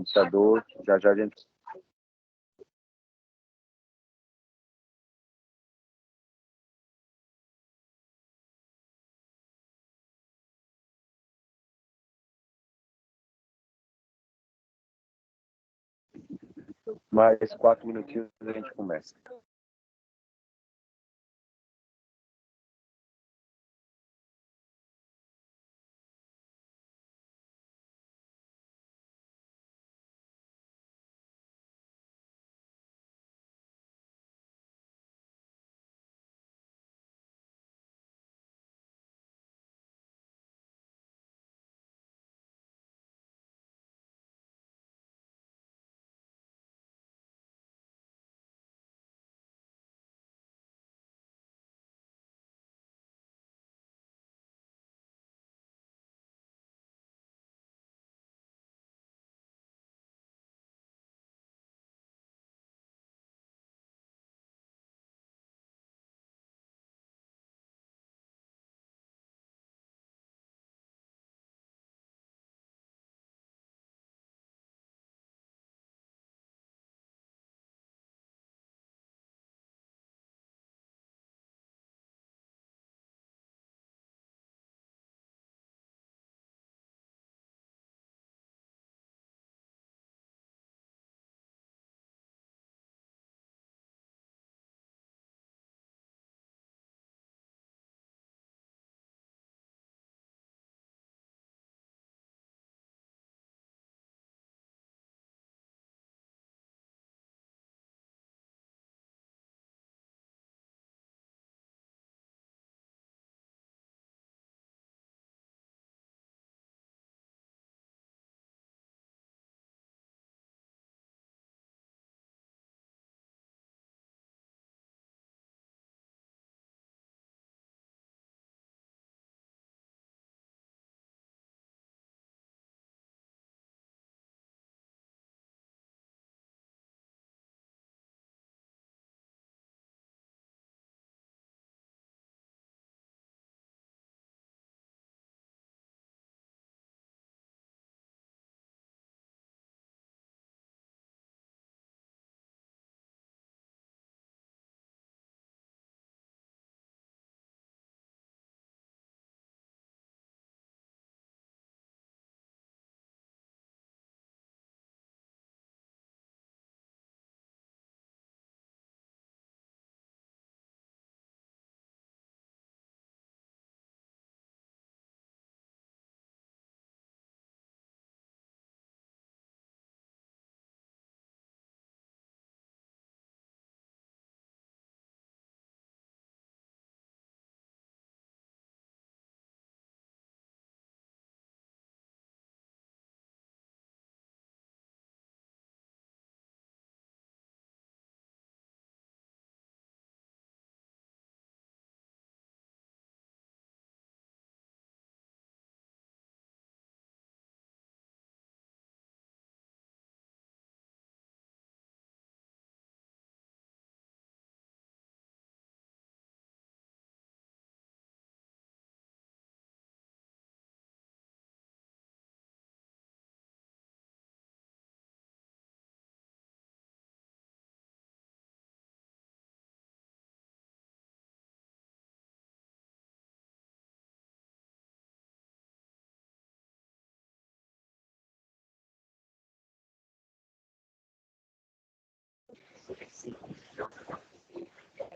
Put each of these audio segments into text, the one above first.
computador. Já já a gente... Mais 4 minutinhos a gente começa.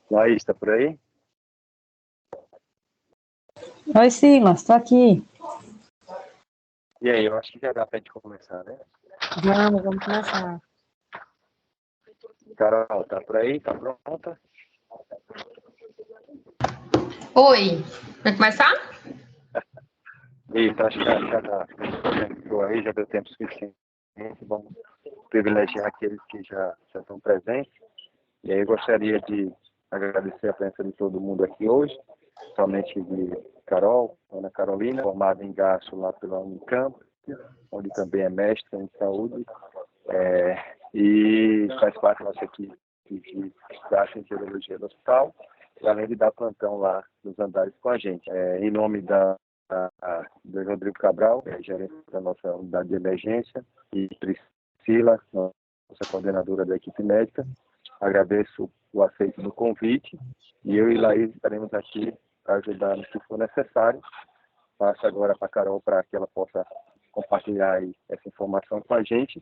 Laís, está por aí? Oi, Silas, estou aqui. E aí, eu acho que já dá para a gente começar, né? Vamos começar. Carol, tá por aí? Tá pronta? Oi, vai começar? Isso, acho que já dá. Aí já deu tempo suficiente. Vamos privilegiar aqueles que já estão presentes. E aí eu gostaria de agradecer a presença de todo mundo aqui hoje, somente de Carol, Ana Carolina, formada em Garço lá pela Unicamp, onde também é mestre em saúde, e faz parte da nossa equipe de gastroenterologia do hospital, e além de dar plantão lá nos andares com a gente. Em nome do Rodrigo Cabral, gerente da nossa unidade de emergência, e Priscila, nossa coordenadora da equipe médica. Agradeço o aceito do convite e eu e Laís estaremos aqui para ajudar no que for necessário. Passo agora para a Carol para que ela possa compartilhar aí essa informação com a gente.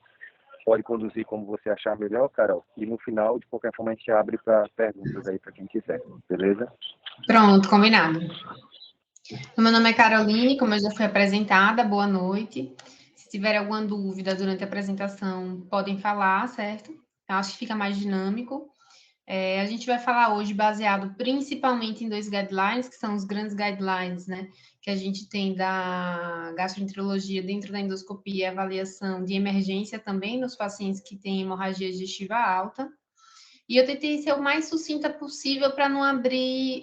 Pode conduzir como você achar melhor, Carol. E no final, de qualquer forma, a gente abre para perguntas aí para quem quiser. Beleza? Pronto, combinado. Meu nome é Caroline, como eu já fui apresentada, boa noite. Se tiver alguma dúvida durante a apresentação, podem falar, certo? Eu acho que fica mais dinâmico. A gente vai falar hoje baseado principalmente em 2 guidelines, que são os grandes guidelines, né? Que a gente tem da gastroenterologia dentro da endoscopia e avaliação de emergência também nos pacientes que têm hemorragia digestiva alta. E eu tentei ser o mais sucinta possível para não abrir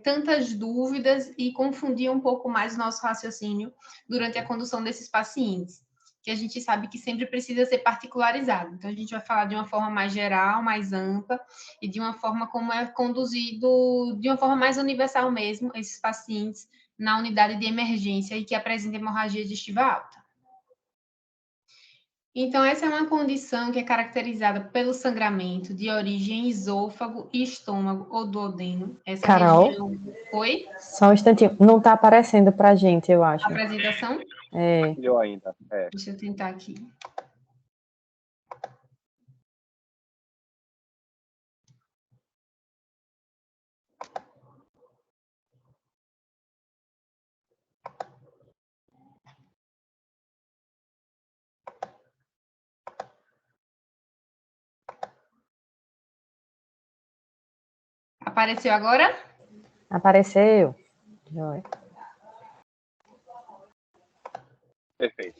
tantas dúvidas e confundir um pouco mais o nosso raciocínio durante a condução desses pacientes, que a gente sabe que sempre precisa ser particularizado. Então, a gente vai falar de uma forma mais geral, mais ampla, e de uma forma como é conduzido, de uma forma mais universal mesmo, esses pacientes na unidade de emergência e que apresentam hemorragia digestiva alta. Então, essa é uma condição que é caracterizada pelo sangramento de origem esôfago, estômago ou duodeno. Essa Carol? região... Oi? Só um instantinho. Não está aparecendo para a gente, eu acho. A apresentação? É. Eu ainda. Deixa eu tentar aqui. Apareceu agora? Apareceu. Joia. Perfeito.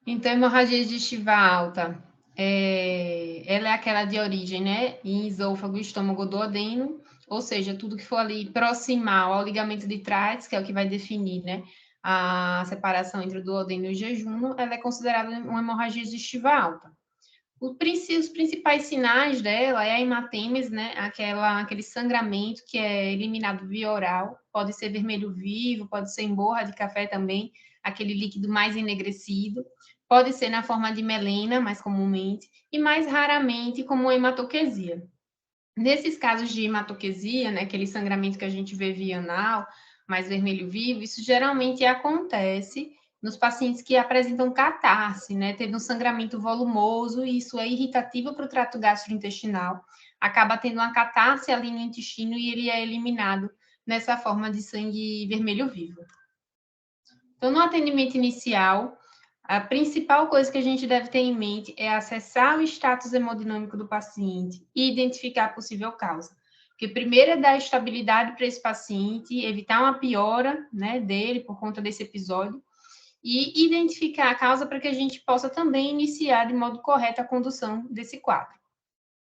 Então, hemorragia digestiva alta, ela é aquela de origem, né? Em esôfago, estômago, duodeno, ou seja, tudo que for ali proximal ao ligamento de Treitz, que é o que vai definir, né? A separação entre o duodeno e o jejum, ela é considerada uma hemorragia digestiva alta. Os principais sinais dela é a hematêmese, né? Aquele sangramento que é eliminado via oral, pode ser vermelho vivo, pode ser em borra de café também, aquele líquido mais enegrecido, pode ser na forma de melena, mais comumente, e mais raramente como hematoquesia. Nesses casos de hematoquesia, né, aquele sangramento que a gente vê via anal, mais vermelho vivo, isso geralmente acontece nos pacientes que apresentam catarse, né? Teve um sangramento volumoso e isso é irritativo para o trato gastrointestinal, acaba tendo uma catarse ali no intestino e ele é eliminado nessa forma de sangue vermelho vivo. Então, no atendimento inicial, a principal coisa que a gente deve ter em mente é acessar o status hemodinâmico do paciente e identificar a possível causa. Porque primeiro é dar estabilidade para esse paciente, evitar uma piora, né, dele por conta desse episódio, e identificar a causa para que a gente possa também iniciar de modo correto a condução desse quadro.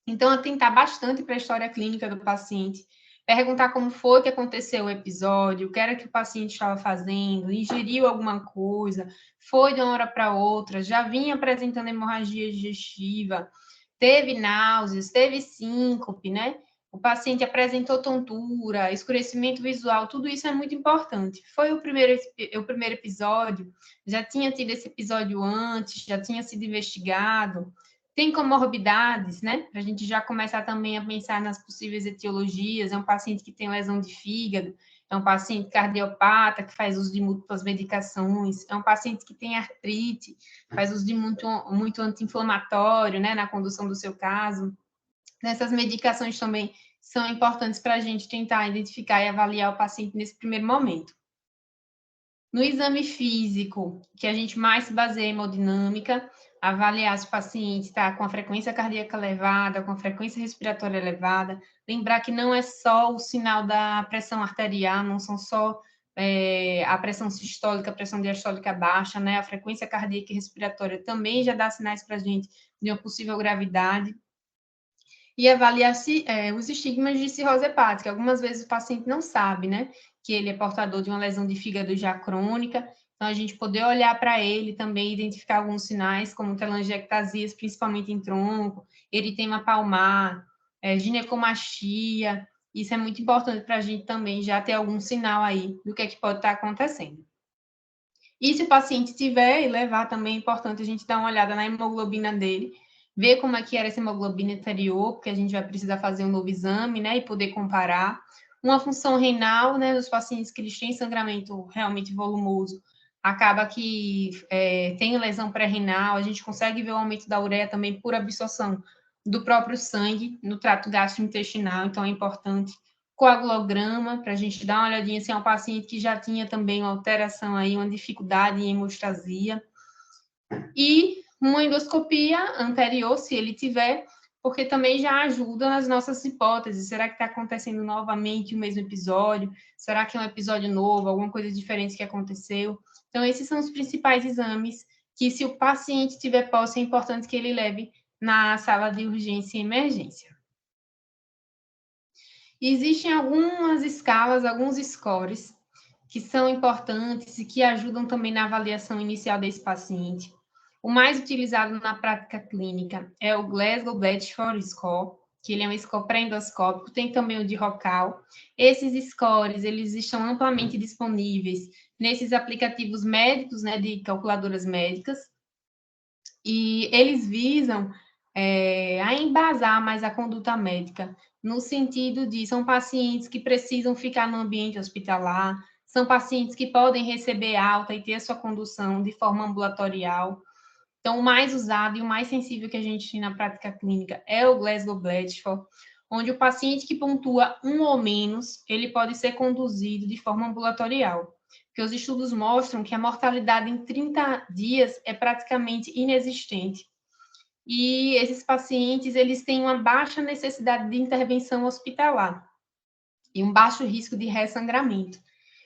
Então, atentar bastante para a história clínica do paciente, perguntar como foi que aconteceu o episódio, o que era que o paciente estava fazendo, ingeriu alguma coisa, foi de uma hora para outra, já vinha apresentando hemorragia digestiva, teve náuseas, teve síncope, né? O paciente apresentou tontura, escurecimento visual, tudo isso é muito importante. Foi o primeiro episódio, já tinha tido esse episódio antes, já tinha sido investigado, tem comorbidades, né? A gente já começar também a pensar nas possíveis etiologias. É um paciente que tem lesão de fígado, é um paciente cardiopata que faz uso de múltiplas medicações, é um paciente que tem artrite, faz uso de muito anti-inflamatório, né, na condução do seu caso. Essas medicações também são importantes para a gente tentar identificar e avaliar o paciente nesse primeiro momento. No exame físico, que a gente mais se baseia em hemodinâmica, avaliar se o paciente está com a frequência cardíaca elevada, com a frequência respiratória elevada. Lembrar que não é só o sinal da pressão arterial, não são só a pressão sistólica, a pressão diastólica baixa, né? A frequência cardíaca e respiratória também já dá sinais para a gente de uma possível gravidade. E avaliar os estigmas de cirrose hepática. Algumas vezes o paciente não sabe, né, que ele é portador de uma lesão de fígado já crônica, então a gente poder olhar para ele também, identificar alguns sinais, como telangiectasias, principalmente em tronco, eritema palmar, ginecomastia, isso é muito importante para a gente também já ter algum sinal aí do que é que pode estar acontecendo. E se o paciente tiver, e levar também, é importante a gente dar uma olhada na hemoglobina dele, ver como é que era essa hemoglobina anterior, porque a gente vai precisar fazer um novo exame, né, e poder comparar. Uma função renal, né, nos pacientes que eles têm sangramento realmente volumoso, acaba que tem lesão pré-renal, a gente consegue ver o aumento da ureia também por absorção do próprio sangue no trato gastrointestinal, então é importante. Coagulograma, para a gente dar uma olhadinha se é um paciente que já tinha também uma alteração aí, uma dificuldade em hemostasia. E uma endoscopia anterior, se ele tiver, porque também já ajuda nas nossas hipóteses. Será que está acontecendo novamente o mesmo episódio? Será que é um episódio novo, alguma coisa diferente que aconteceu? Então, esses são os principais exames que, se o paciente tiver posse, é importante que ele leve na sala de urgência e emergência. Existem algumas escalas, alguns scores que são importantes e que ajudam também na avaliação inicial desse paciente. O mais utilizado na prática clínica é o Glasgow Blatchford Score, que ele é um score pré-endoscópico, tem também o de Rocal. Esses scores, eles estão amplamente disponíveis nesses aplicativos médicos, né, de calculadoras médicas, e eles visam a embasar mais a conduta médica, no sentido de são pacientes que precisam ficar no ambiente hospitalar, são pacientes que podem receber alta e ter a sua condução de forma ambulatorial. Então, o mais usado e o mais sensível que a gente tem na prática clínica é o Glasgow Blatchford, onde o paciente que pontua 1 ou menos, ele pode ser conduzido de forma ambulatorial, porque os estudos mostram que a mortalidade em 30 dias é praticamente inexistente. E esses pacientes, eles têm uma baixa necessidade de intervenção hospitalar e um baixo risco de ressangramento.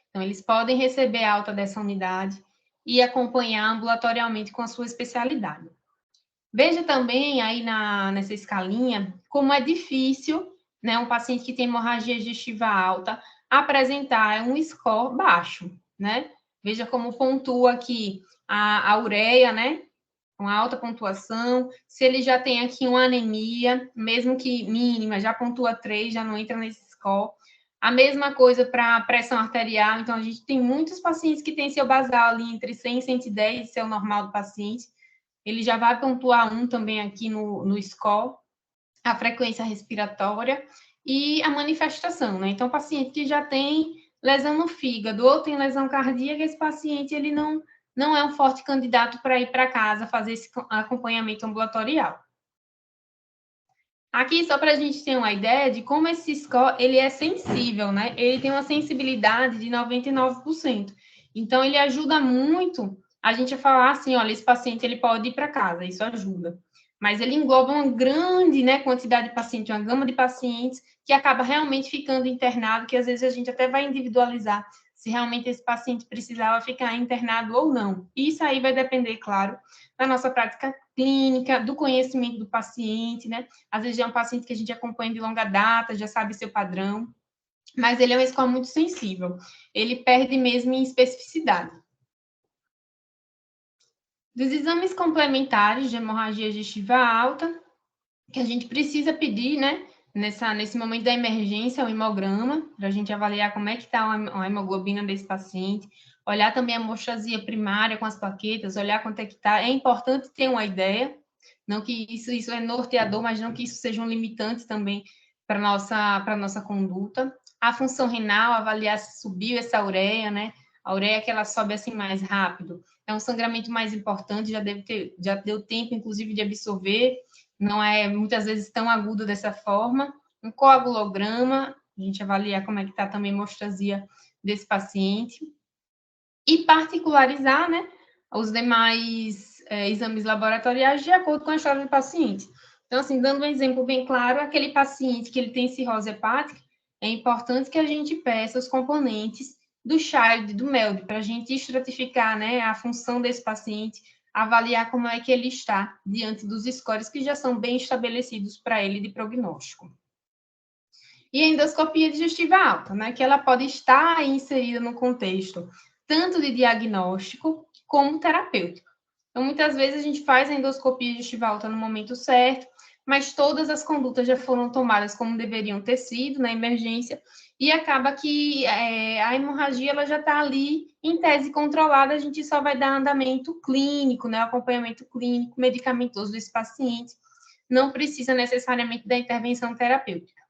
Então, eles podem receber alta dessa unidade e acompanhar ambulatorialmente com a sua especialidade. Veja também aí nessa escalinha como é difícil, né, um paciente que tem hemorragia digestiva alta apresentar um score baixo, né? Veja como pontua aqui a ureia, né? Com alta pontuação. Se ele já tem aqui uma anemia, mesmo que mínima, já pontua 3, já não entra nesse score. A mesma coisa para a pressão arterial. Então, a gente tem muitos pacientes que têm seu basal ali entre 100 e 110, esse é o normal do paciente. Ele já vai pontuar 1 também aqui no score. A frequência respiratória e a manifestação, né? Então, paciente que já tem lesão no fígado ou tem lesão cardíaca, esse paciente ele não é um forte candidato para ir para casa fazer esse acompanhamento ambulatorial. Aqui, só para a gente ter uma ideia de como esse score ele é sensível, né? Ele tem uma sensibilidade de 99%. Então, ele ajuda muito a gente a falar assim, olha, esse paciente ele pode ir para casa, isso ajuda. Mas ele engloba uma grande, né, quantidade de pacientes, uma gama de pacientes que acaba realmente ficando internado, que às vezes a gente até vai individualizar se realmente esse paciente precisava ficar internado ou não. Isso aí vai depender, claro, da nossa prática clínica, do conhecimento do paciente, né? Às vezes é um paciente que a gente acompanha de longa data, já sabe seu padrão, mas ele é uma score muito sensível. Ele perde mesmo em especificidade. Dos exames complementares de hemorragia digestiva alta, que a gente precisa pedir, né? Nesse momento da emergência, o hemograma, para a gente avaliar como é que está a hemoglobina desse paciente, olhar também a hemostasia primária com as plaquetas, olhar quanto é que está. É importante ter uma ideia, não que isso é norteador, mas não que isso seja um limitante também para a nossa conduta. A função renal, avaliar se subiu essa ureia, né? A ureia que ela sobe assim mais rápido. É um sangramento mais importante, já deu tempo, inclusive, de absorver, não é muitas vezes tão agudo dessa forma. Um coagulograma, a gente avaliar como é que está também a hemostasia desse paciente. E particularizar, né, os demais exames laboratoriais de acordo com a história do paciente. Então, assim, dando um exemplo bem claro, aquele paciente que ele tem cirrose hepática, é importante que a gente peça os componentes do CHILD, do MELD, para a gente estratificar, né, a função desse paciente, avaliar como é que ele está diante dos scores que já são bem estabelecidos para ele de prognóstico. E a endoscopia digestiva alta, né, que ela pode estar inserida no contexto tanto de diagnóstico como terapêutico. Então, muitas vezes a gente faz a endoscopia digestiva alta no momento certo, mas todas as condutas já foram tomadas como deveriam ter sido na emergência, e acaba que a hemorragia ela já está ali em tese controlada, a gente só vai dar andamento clínico, né, acompanhamento clínico, medicamentoso desse paciente, não precisa necessariamente da intervenção terapêutica.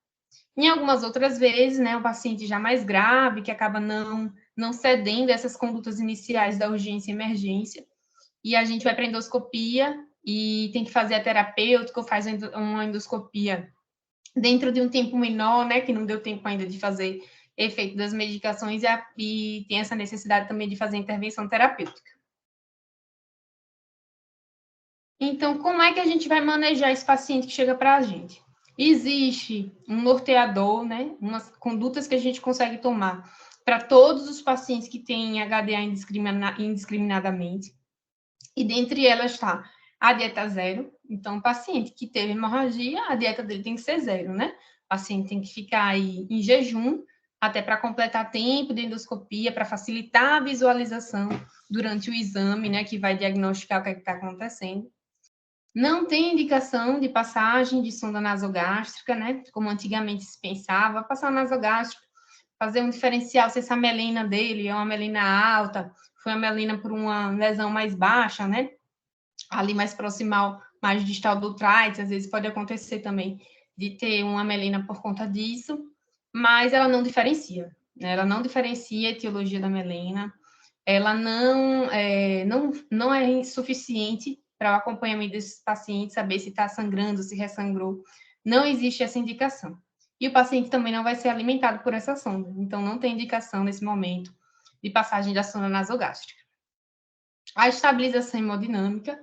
Em algumas outras vezes, né, o paciente já mais grave, que acaba não cedendo essas condutas iniciais da urgência e emergência, e a gente vai para a endoscopia e tem que fazer a terapêutica, ou faz uma endoscopia dentro de um tempo menor, né, que não deu tempo ainda de fazer efeito das medicações, e tem essa necessidade também de fazer intervenção terapêutica. Então, como é que a gente vai manejar esse paciente que chega para a gente? Existe um norteador, né, umas condutas que a gente consegue tomar para todos os pacientes que têm HDA indiscriminadamente, e dentre elas está a dieta zero. Então, o paciente que teve hemorragia, a dieta dele tem que ser zero, né? O paciente tem que ficar aí em jejum, até para completar tempo de endoscopia, para facilitar a visualização durante o exame, né, que vai diagnosticar o que está acontecendo. Não tem indicação de passagem de sonda nasogástrica, né, como antigamente se pensava, passar nasogástrica, fazer um diferencial se essa melena dele é uma melena alta, foi uma melena por uma lesão mais baixa, né, ali mais proximal, mais distal do tríceps, às vezes pode acontecer também de ter uma melena por conta disso, mas ela não diferencia, né, ela não diferencia a etiologia da melena, ela não é insuficiente para o acompanhamento desses pacientes, saber se está sangrando, se ressangrou. Não existe essa indicação. E o paciente também não vai ser alimentado por essa sonda. Então, não tem indicação nesse momento de passagem da sonda nasogástrica. A estabilização hemodinâmica,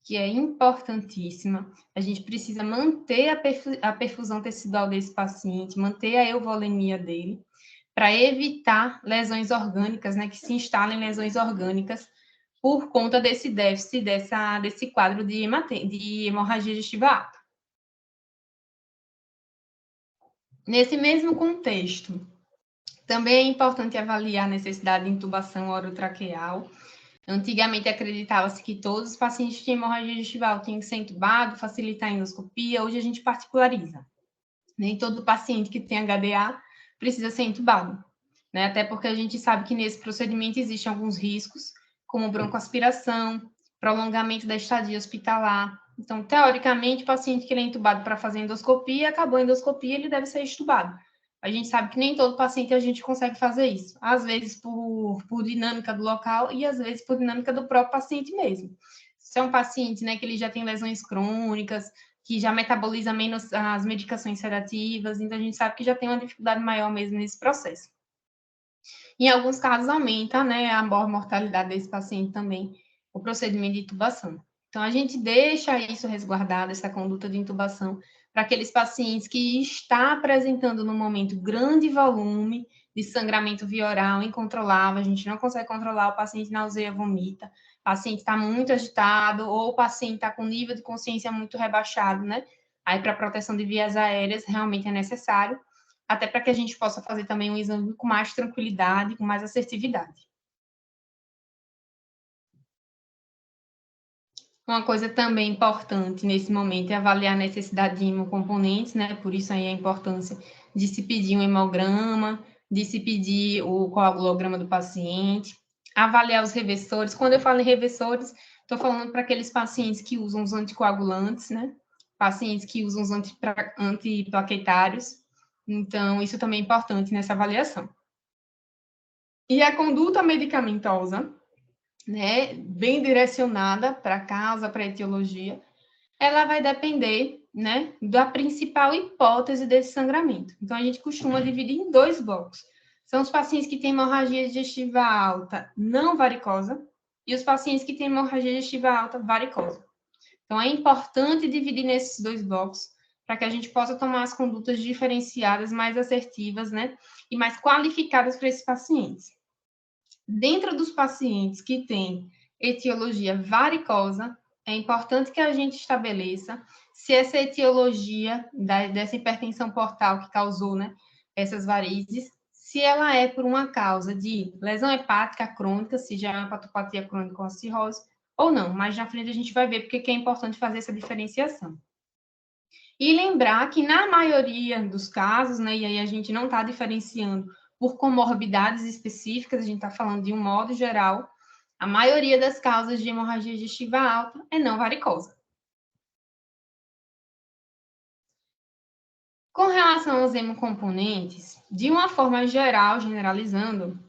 que é importantíssima. A gente precisa manter a perfusão tecidual desse paciente, manter a euvolemia dele, para evitar lesões orgânicas, né, que se instalem lesões orgânicas por conta desse déficit, desse quadro de hemorragia digestiva alta. Nesse mesmo contexto, também é importante avaliar a necessidade de intubação orotraqueal. Antigamente acreditava-se que todos os pacientes que têm hemorragia digestiva alta tinham que ser entubados, facilitar a endoscopia. Hoje a gente particulariza. Nem todo paciente que tem HDA precisa ser entubado, né? Até porque a gente sabe que nesse procedimento existem alguns riscos, como broncoaspiração, prolongamento da estadia hospitalar. Então, teoricamente, o paciente que ele é entubado para fazer endoscopia, acabou a endoscopia, ele deve ser extubado. A gente sabe que nem todo paciente a gente consegue fazer isso. Às vezes por dinâmica do local e às vezes por dinâmica do próprio paciente mesmo. Se é um paciente, né, que ele já tem lesões crônicas, que já metaboliza menos as medicações sedativas, então a gente sabe que já tem uma dificuldade maior mesmo nesse processo. Em alguns casos aumenta, né, a mortalidade desse paciente também, o procedimento de intubação. Então, a gente deixa isso resguardado, essa conduta de intubação, para aqueles pacientes que está apresentando no momento grande volume de sangramento via oral incontrolável, a gente não consegue controlar, o paciente nauseia, vomita, o paciente está muito agitado, ou o paciente está com nível de consciência muito rebaixado, né? Aí, para proteção de vias aéreas, realmente é necessário, até para que a gente possa fazer também um exame com mais tranquilidade, com mais assertividade. Uma coisa também importante nesse momento é avaliar a necessidade de hemocomponentes, né? Por isso aí a importância de se pedir um hemograma, de se pedir o coagulograma do paciente, avaliar os reversores. Quando eu falo em reversores, estou falando para aqueles pacientes que usam os anticoagulantes, né? Pacientes que usam os antiplaquetários. Então, isso também é importante nessa avaliação. E a conduta medicamentosa, né, bem direcionada para a causa, para a etiologia, ela vai depender, né, da principal hipótese desse sangramento. Então, a gente costuma dividir em dois blocos. São os pacientes que têm hemorragia digestiva alta não varicosa e os pacientes que têm hemorragia digestiva alta varicosa. Então, é importante dividir nesses dois blocos para que a gente possa tomar as condutas diferenciadas, mais assertivas, né, e mais qualificadas para esses pacientes. Dentro dos pacientes que têm etiologia varicosa, é importante que a gente estabeleça se essa etiologia dessa hipertensão portal que causou, né, essas varizes, se ela é por uma causa de lesão hepática crônica, se já é uma hepatopatia crônica com a cirrose, ou não. Mas na frente a gente vai ver porque que é importante fazer essa diferenciação. E lembrar que na maioria dos casos, né, e aí a gente não está diferenciando por comorbidades específicas, a gente está falando de um modo geral, a maioria das causas de hemorragia digestiva alta é não varicosa. Com relação aos hemocomponentes, de uma forma geral, generalizando,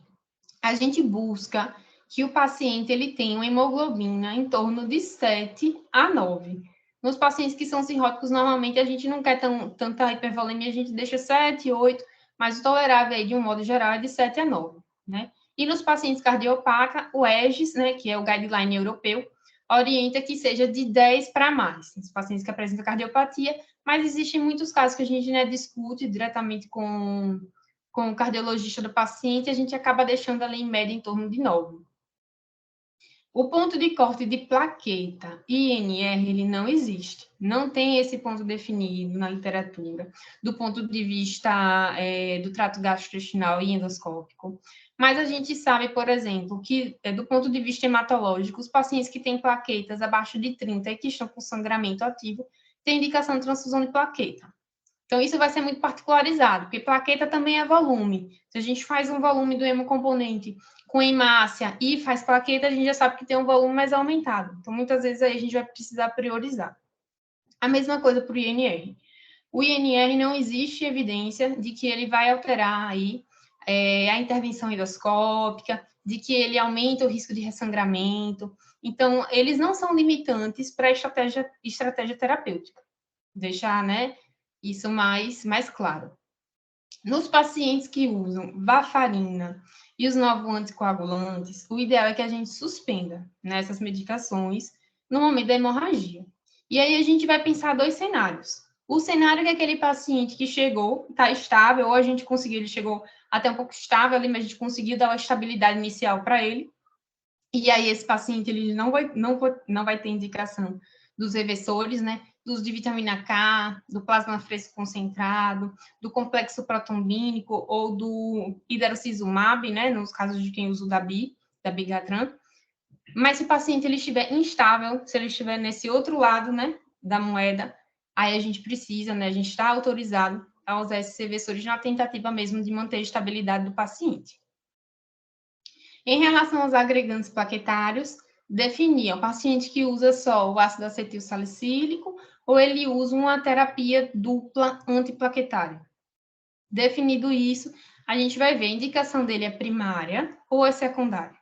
a gente busca que o paciente ele tenha uma hemoglobina em torno de 7 a 9. Nos pacientes que são cirróticos, normalmente a gente não quer tanta hipervolemia, a gente deixa 7, 8, mas o tolerável aí, de um modo geral, é de 7 a 9, né? E nos pacientes cardiopaca, o EGES, né, que é o guideline europeu, orienta que seja de 10 para mais, nos pacientes que apresentam cardiopatia, mas existem muitos casos que a gente, né, discute diretamente com o cardiologista do paciente, a gente acaba deixando ali em média em torno de 9. O ponto de corte de plaqueta, INR, ele não existe. Não tem esse ponto definido na literatura, do ponto de vista do trato gastrointestinal e endoscópico. Mas a gente sabe, por exemplo, que do ponto de vista hematológico, os pacientes que têm plaquetas abaixo de 30 e que estão com sangramento ativo, têm indicação de transfusão de plaqueta. Então, isso vai ser muito particularizado, porque plaqueta também é volume. Se a gente faz um volume do hemocomponente com hemácia e faz plaqueta, a gente já sabe que tem um volume mais aumentado. Então, muitas vezes aí a gente vai precisar priorizar. A mesma coisa para o INR. O INR não existe evidência de que ele vai alterar aí a intervenção endoscópica, de que ele aumenta o risco de ressangramento. Então, eles não são limitantes para a estratégia terapêutica. Deixar, né, isso mais claro. Nos pacientes que usam varfarina e os novos anticoagulantes, o ideal é que a gente suspenda nessas medicações no momento da hemorragia. E aí a gente vai pensar dois cenários. O cenário que aquele paciente que chegou, está estável, ou a gente conseguiu, ele chegou até um pouco estável ali, mas a gente conseguiu dar uma estabilidade inicial para ele. E aí esse paciente ele não vai ter indicação dos reversores, né? Dos de vitamina K, do plasma fresco concentrado, do complexo protombínico ou do hidarocizumab, né? Nos casos de quem usa o da Bigatran. Mas se o paciente ele estiver instável, se ele estiver nesse outro lado, né? Da moeda, aí a gente precisa, né? A gente está autorizado a usar esses reversores na tentativa mesmo de manter a estabilidade do paciente. Em relação aos agregantes plaquetários, definir o paciente que usa só o ácido acetil salicílico ou ele usa uma terapia dupla antiplaquetária. Definido isso, a gente vai ver a indicação dele é primária ou é secundária.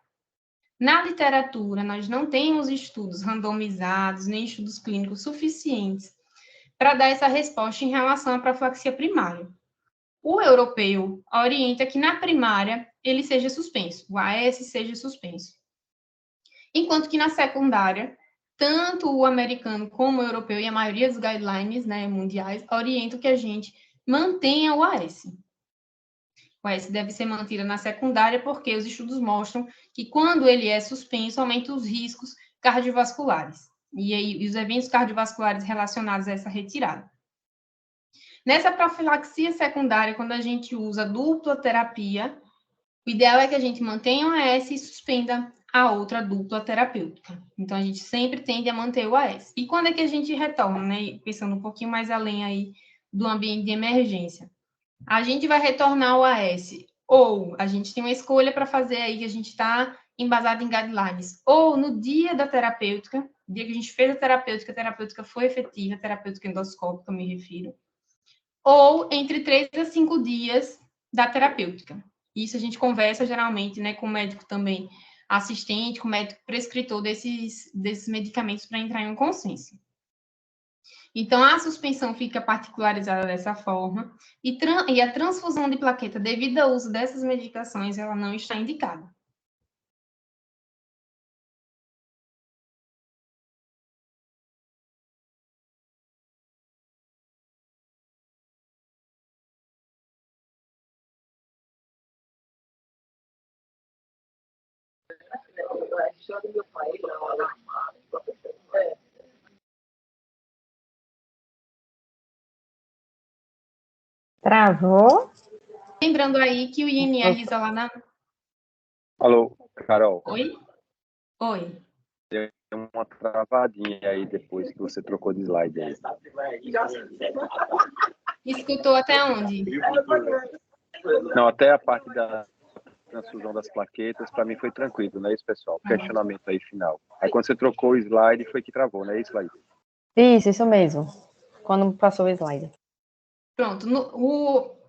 Na literatura, nós não temos estudos randomizados, nem estudos clínicos suficientes para dar essa resposta em relação à profilaxia primária. O europeu orienta que na primária ele seja suspenso, o AS seja suspenso. Enquanto que na secundária, tanto o americano como o europeu e a maioria dos guidelines, né, mundiais orientam que a gente mantenha o AS. O AS deve ser mantido na secundária porque os estudos mostram que quando ele é suspenso, aumenta os riscos cardiovasculares e os eventos cardiovasculares relacionados a essa retirada. Nessa profilaxia secundária, quando a gente usa dupla terapia, o ideal é que a gente mantenha o AS e suspenda a outra dupla terapêutica. Então, a gente sempre tende a manter o AS. E quando é que a gente retorna, né? Pensando um pouquinho mais além aí do ambiente de emergência. A gente vai retornar o AS, ou a gente tem uma escolha para fazer aí que a gente está embasado em guidelines, ou no dia da terapêutica, no dia que a gente fez a terapêutica foi efetiva, a terapêutica endoscópica, eu me refiro, ou entre 3 a 5 dias da terapêutica. Isso a gente conversa geralmente, né, com o médico também assistente, com o médico prescritor desses medicamentos para entrar em um consenso. Então, a suspensão fica particularizada dessa forma e a transfusão de plaqueta devido ao uso dessas medicações, ela não está indicada. Travou? Lembrando aí que o INR isolar na... Alô, Carol. Oi? Oi. Tem uma travadinha aí depois que você trocou de slide aí. Escutou até onde? Não, até a parte da transfusão das plaquetas, para mim foi tranquilo, não é isso, pessoal? Questionamento aí final. Aí quando você trocou o slide, foi que travou, não é isso, Laís? Isso mesmo. Quando passou o slide. Pronto.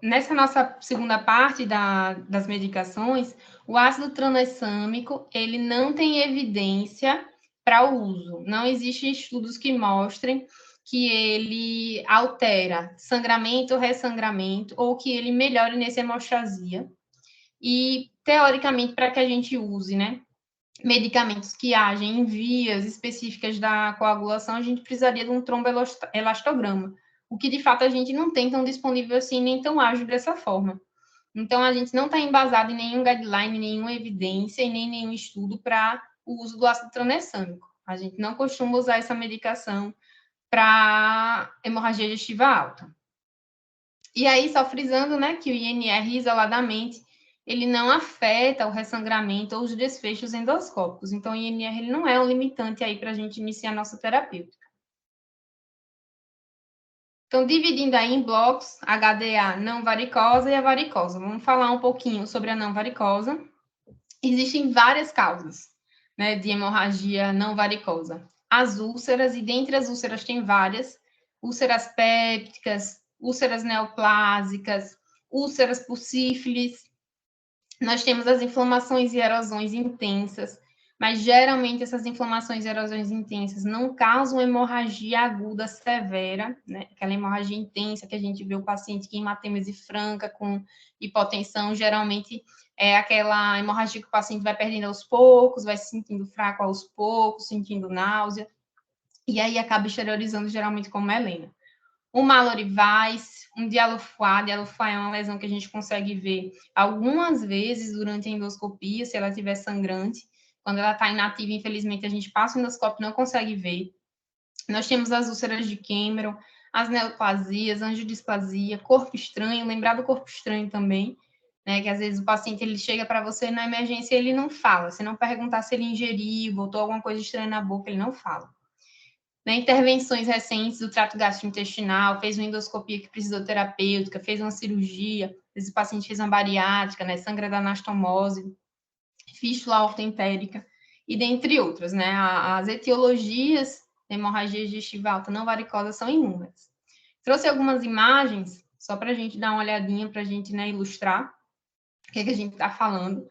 Nessa nossa segunda parte das medicações, o ácido tranexâmico, ele não tem evidência para o uso. Não existem estudos que mostrem que ele altera sangramento, ressangramento, ou que ele melhore nessa hemostasia. E, teoricamente, para que a gente use, né, medicamentos que agem em vias específicas da coagulação, a gente precisaria de um tromboelastograma, o que, de fato, a gente não tem tão disponível assim, nem tão ágil dessa forma. Então, a gente não está embasado em nenhum guideline, nenhuma evidência e nem nenhum estudo para o uso do ácido tranexâmico. A gente não costuma usar essa medicação para hemorragia digestiva alta. E aí, só frisando, né, que o INR isoladamente, ele não afeta o ressangramento ou os desfechos endoscópicos. Então, o INR ele não é um limitante aí para a gente iniciar a nossa terapêutica. Então, dividindo aí em blocos, HDA não varicosa e a varicosa. Vamos falar um pouquinho sobre a não varicosa. Existem várias causas, né, de hemorragia não varicosa. As úlceras, e dentre as úlceras tem várias, úlceras pépticas, úlceras neoplásicas, úlceras por sífilis. Nós temos as inflamações e erosões intensas, mas geralmente essas inflamações e erosões intensas não causam hemorragia aguda severa, né? Aquela hemorragia intensa que a gente vê o paciente que hematêmese franca com hipotensão, geralmente é aquela hemorragia que o paciente vai perdendo aos poucos, vai se sentindo fraco aos poucos, sentindo náusea, e aí acaba exteriorizando geralmente como melena. Um Mallory-Weiss, um Dialofá. Dialofá é uma lesão que a gente consegue ver algumas vezes durante a endoscopia, se ela estiver sangrante. Quando ela está inativa, infelizmente, a gente passa o endoscópio e não consegue ver. Nós temos as úlceras de Cameron, as neoplasias, angiodisplasia, corpo estranho, lembrar do corpo estranho também, né? Que às vezes o paciente ele chega para você na emergência e ele não fala. Se não perguntar se ele ingeriu, botou alguma coisa estranha na boca, ele não fala. Né, intervenções recentes do trato gastrointestinal, fez uma endoscopia que precisou terapêutica, fez uma cirurgia, às vezes o paciente fez uma bariátrica, né, sangra da anastomose, fístula aortoentérica, e dentre outras, né, as etiologias da hemorragia digestiva alta não varicosa são inúmeras. Trouxe algumas imagens, só para a gente dar uma olhadinha, para a gente, né, ilustrar o que a gente está falando.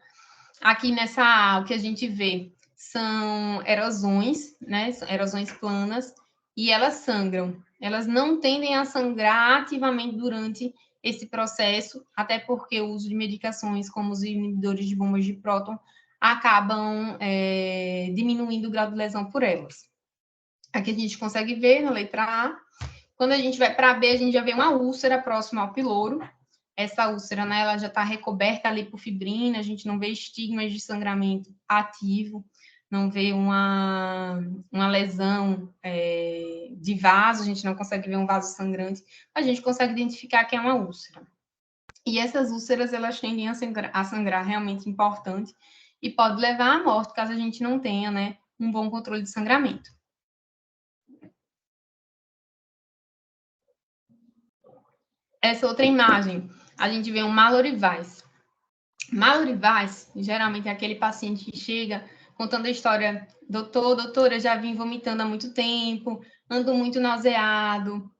Aqui nessa, o que a gente vê são erosões, né? Erosões planas, e elas sangram. Elas não tendem a sangrar ativamente durante esse processo, até porque o uso de medicações como os inibidores de bombas de próton acabam diminuindo o grau de lesão por elas. Aqui a gente consegue ver na letra A. Quando a gente vai para B, a gente já vê uma úlcera próxima ao piloro. Essa úlcera, né, ela já está recoberta ali por fibrina, a gente não vê estigmas de sangramento ativo, não vê uma lesão de vaso, a gente não consegue ver um vaso sangrante, a gente consegue identificar que é uma úlcera. E essas úlceras, elas tendem a sangrar realmente importante e pode levar à morte, caso a gente não tenha, né, um bom controle de sangramento. Essa outra imagem, a gente vê um Mallory-Weiss. Mallory-Weiss, geralmente é aquele paciente que chega contando a história, doutora, já vim vomitando há muito tempo, ando muito nauseado,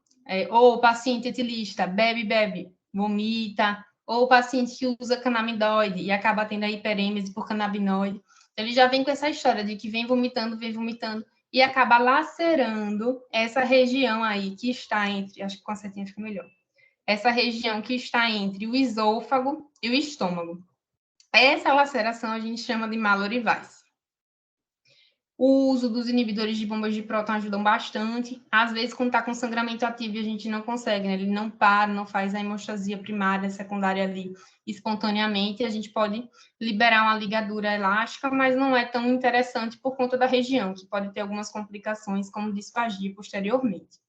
ou o paciente etilista, bebe, vomita, ou o paciente que usa canabinoide e acaba tendo a hiperêmese por canabinoide. Então, ele já vem com essa história de que vem vomitando, e acaba lacerando essa região aí que está entre, acho que com a setinha fica melhor, essa região que está entre o esôfago e o estômago. Essa laceração a gente chama de Mallory-Weiss. O uso dos inibidores de bombas de próton ajudam bastante. Às vezes, quando está com sangramento ativo, a gente não consegue, né? Ele não para, não faz a hemostasia primária, secundária ali espontaneamente. A gente pode liberar uma ligadura elástica, mas não é tão interessante por conta da região, que pode ter algumas complicações, como disfagia posteriormente.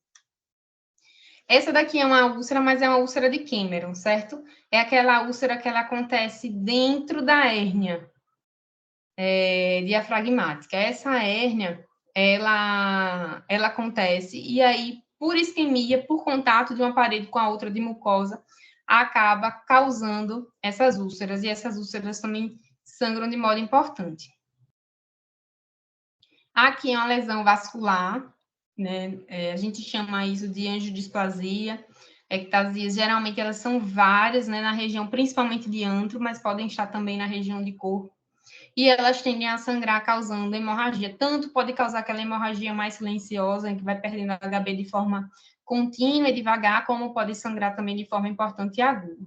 Essa daqui é uma úlcera, mas é uma úlcera de Cameron, certo? É aquela úlcera que ela acontece dentro da hérnia diafragmática. Essa hérnia, ela acontece, e aí, por isquemia, por contato de uma parede com a outra de mucosa, acaba causando essas úlceras, e essas úlceras também sangram de modo importante. Aqui é uma lesão vascular, né? A gente chama isso de angiodisplasia, ectasias, geralmente elas são várias, né, na região, principalmente de antro, mas podem estar também na região de corpo, e elas tendem a sangrar causando hemorragia. Tanto pode causar aquela hemorragia mais silenciosa, em que vai perdendo HB de forma contínua e devagar, como pode sangrar também de forma importante e aguda.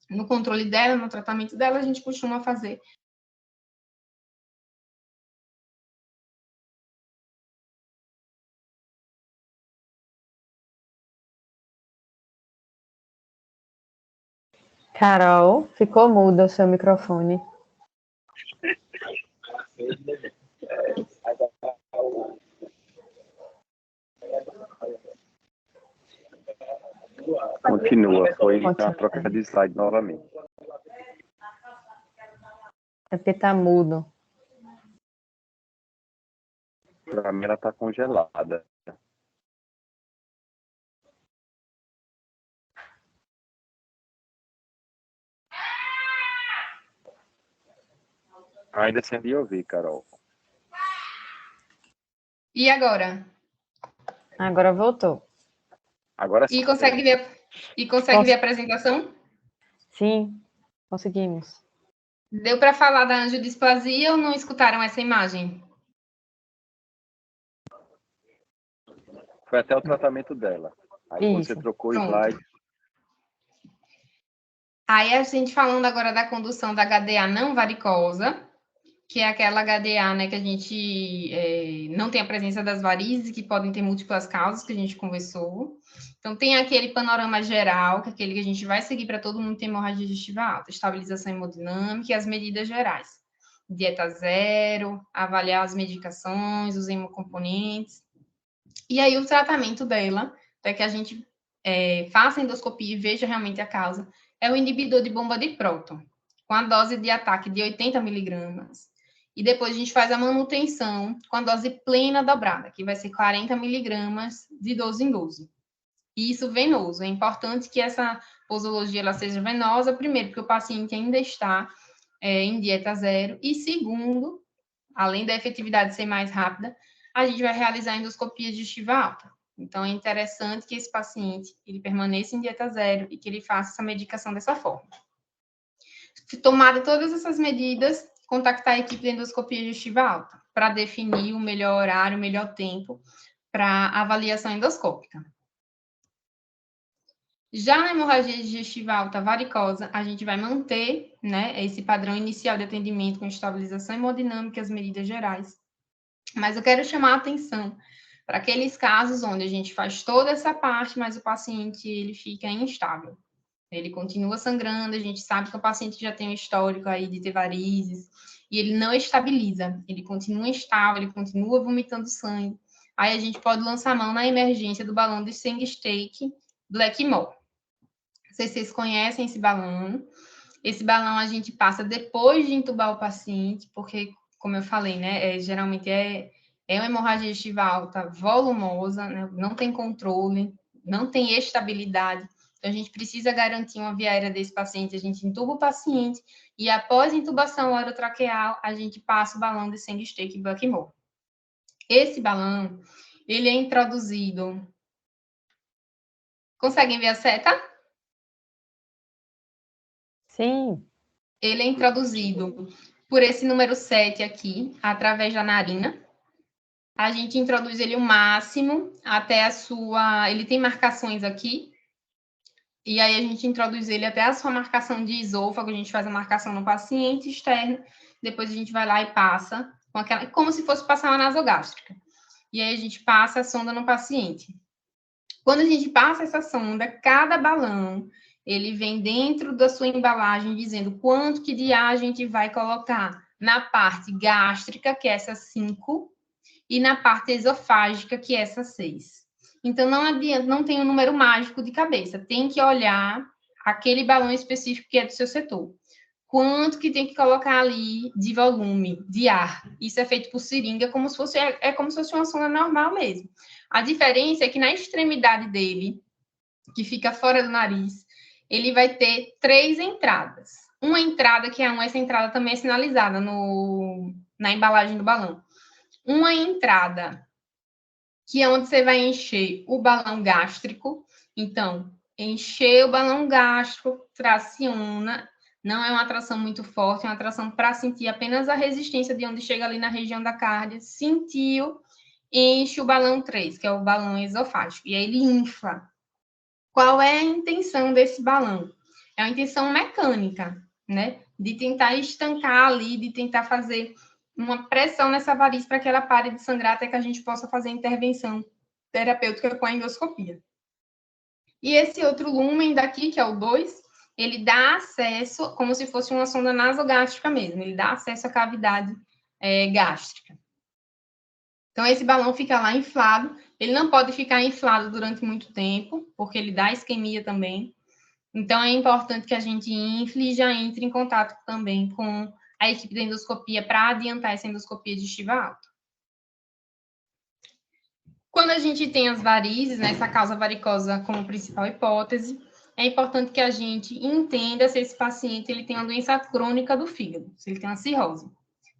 No controle dela, no tratamento dela, a gente costuma fazer Carol, ficou mudo o seu microfone. Continua, foi Continua. a troca de slide novamente. É porque tá mudo. Para mim ela está congelada. Ainda sem de ouvir, Carol. E agora? Agora voltou. Agora sim. E consegue ver a apresentação? Sim, conseguimos. Deu para falar da angiodisplasia ou não escutaram essa imagem? Foi até o tratamento dela. Aí você Isso. trocou o Pronto. slide. Aí a gente falando agora da condução da HDA não varicosa, que é aquela HDA, né, que a gente não tem a presença das varizes, que podem ter múltiplas causas, que a gente conversou. Então, tem aquele panorama geral, que é aquele que a gente vai seguir para todo mundo ter hemorragia digestiva alta, estabilização hemodinâmica e as medidas gerais. Dieta zero, avaliar as medicações, os hemocomponentes. E aí, o tratamento dela, até que a gente faça a endoscopia e veja realmente a causa, é o inibidor de bomba de próton, com a dose de ataque de 80 miligramas. E depois a gente faz a manutenção com a dose plena dobrada, que vai ser 40 miligramas de 12 em 12. E isso venoso. É importante que essa posologia ela seja venosa, primeiro, porque o paciente ainda está em dieta zero, e segundo, além da efetividade ser mais rápida, a gente vai realizar endoscopia digestiva alta. Então, é interessante que esse paciente ele permaneça em dieta zero e que ele faça essa medicação dessa forma. Tomada todas essas medidas, contactar a equipe de endoscopia digestiva alta para definir o melhor horário, o melhor tempo para avaliação endoscópica. Já na hemorragia digestiva alta varicosa, a gente vai manter, né, esse padrão inicial de atendimento com estabilização hemodinâmica e as medidas gerais. Mas eu quero chamar a atenção para aqueles casos onde a gente faz toda essa parte, mas o paciente ele fica instável. Ele continua sangrando, a gente sabe que o paciente já tem um histórico aí de ter varizes, e ele não estabiliza, ele continua instável, ele continua vomitando sangue. Aí a gente pode lançar a mão na emergência do balão de Sengstake Blackmore. Não sei se vocês conhecem esse balão. Esse balão a gente passa depois de entubar o paciente, porque, como eu falei, né, geralmente é uma hemorragia digestiva alta volumosa, né, não tem controle, não tem estabilidade. Então, a gente precisa garantir uma via aérea desse paciente, a gente entuba o paciente e, após a intubação orotraqueal, a gente passa o balão de Sengstake Blackmore. Esse balão, ele é introduzido... Conseguem ver a seta? Sim. Ele é introduzido por esse número 7 aqui, através da narina. A gente introduz ele o máximo até a sua... Ele tem marcações aqui. E aí a gente introduz ele até a sua marcação de esôfago. A gente faz a marcação no paciente externo. Depois a gente vai lá e passa, com aquela, como se fosse passar uma nasogástrica. E aí a gente passa a sonda no paciente. Quando a gente passa essa sonda, cada balão ele vem dentro da sua embalagem dizendo quanto que de ar a gente vai colocar na parte gástrica, que é essa 5, e na parte esofágica, que é essa 6. Então, não adianta, não tem um número mágico de cabeça, tem que olhar aquele balão específico que é do seu setor. quanto que tem que colocar ali de volume, de ar. Isso é feito por seringa, como se fosse, como se fosse uma sonda normal mesmo. A diferença é que na extremidade dele, que fica fora do nariz, ele vai ter 3 entradas. Uma entrada, essa entrada também é sinalizada na embalagem do balão. Uma entrada, que é onde você vai encher o balão gástrico. Então, encher o balão gástrico, traciona. Não é uma tração muito forte, é uma tração para sentir apenas a resistência de onde chega ali na região da cárdia. Sentiu, enche o balão 3, que é o balão esofágico. E aí ele infla. Qual é a intenção desse balão? É uma intenção mecânica, né? De tentar estancar ali, de tentar fazer uma pressão nessa variz para que ela pare de sangrar até que a gente possa fazer a intervenção terapêutica com a endoscopia. E esse outro lumen daqui, que é o 2, ele dá acesso, como se fosse uma sonda nasogástrica mesmo, ele dá acesso à cavidade gástrica. Então, esse balão fica lá inflado. Ele não pode ficar inflado durante muito tempo, porque ele dá isquemia também. Então, é importante que a gente infle e já entre em contato também com a equipe da endoscopia para adiantar essa endoscopia digestiva alta. Quando a gente tem as varizes, né, essa causa varicosa como principal hipótese, é importante que a gente entenda se esse paciente ele tem uma doença crônica do fígado, se ele tem uma cirrose.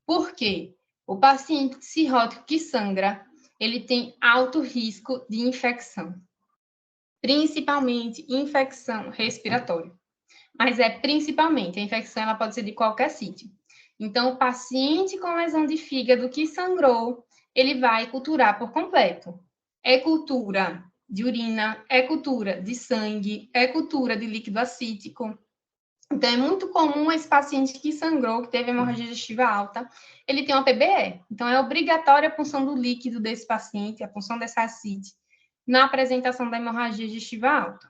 Por quê? O paciente cirrótico que sangra, ele tem alto risco de infecção, principalmente infecção respiratória. Mas principalmente, a infecção ela pode ser de qualquer sítio. Então, o paciente com lesão de fígado que sangrou, ele vai culturar por completo. É cultura de urina, é cultura de sangue, é cultura de líquido acítico. Então, é muito comum esse paciente que sangrou, que teve hemorragia digestiva alta, ele tem uma PBE. Então, é obrigatória a punção do líquido desse paciente, a punção dessa ascite, na apresentação da hemorragia digestiva alta.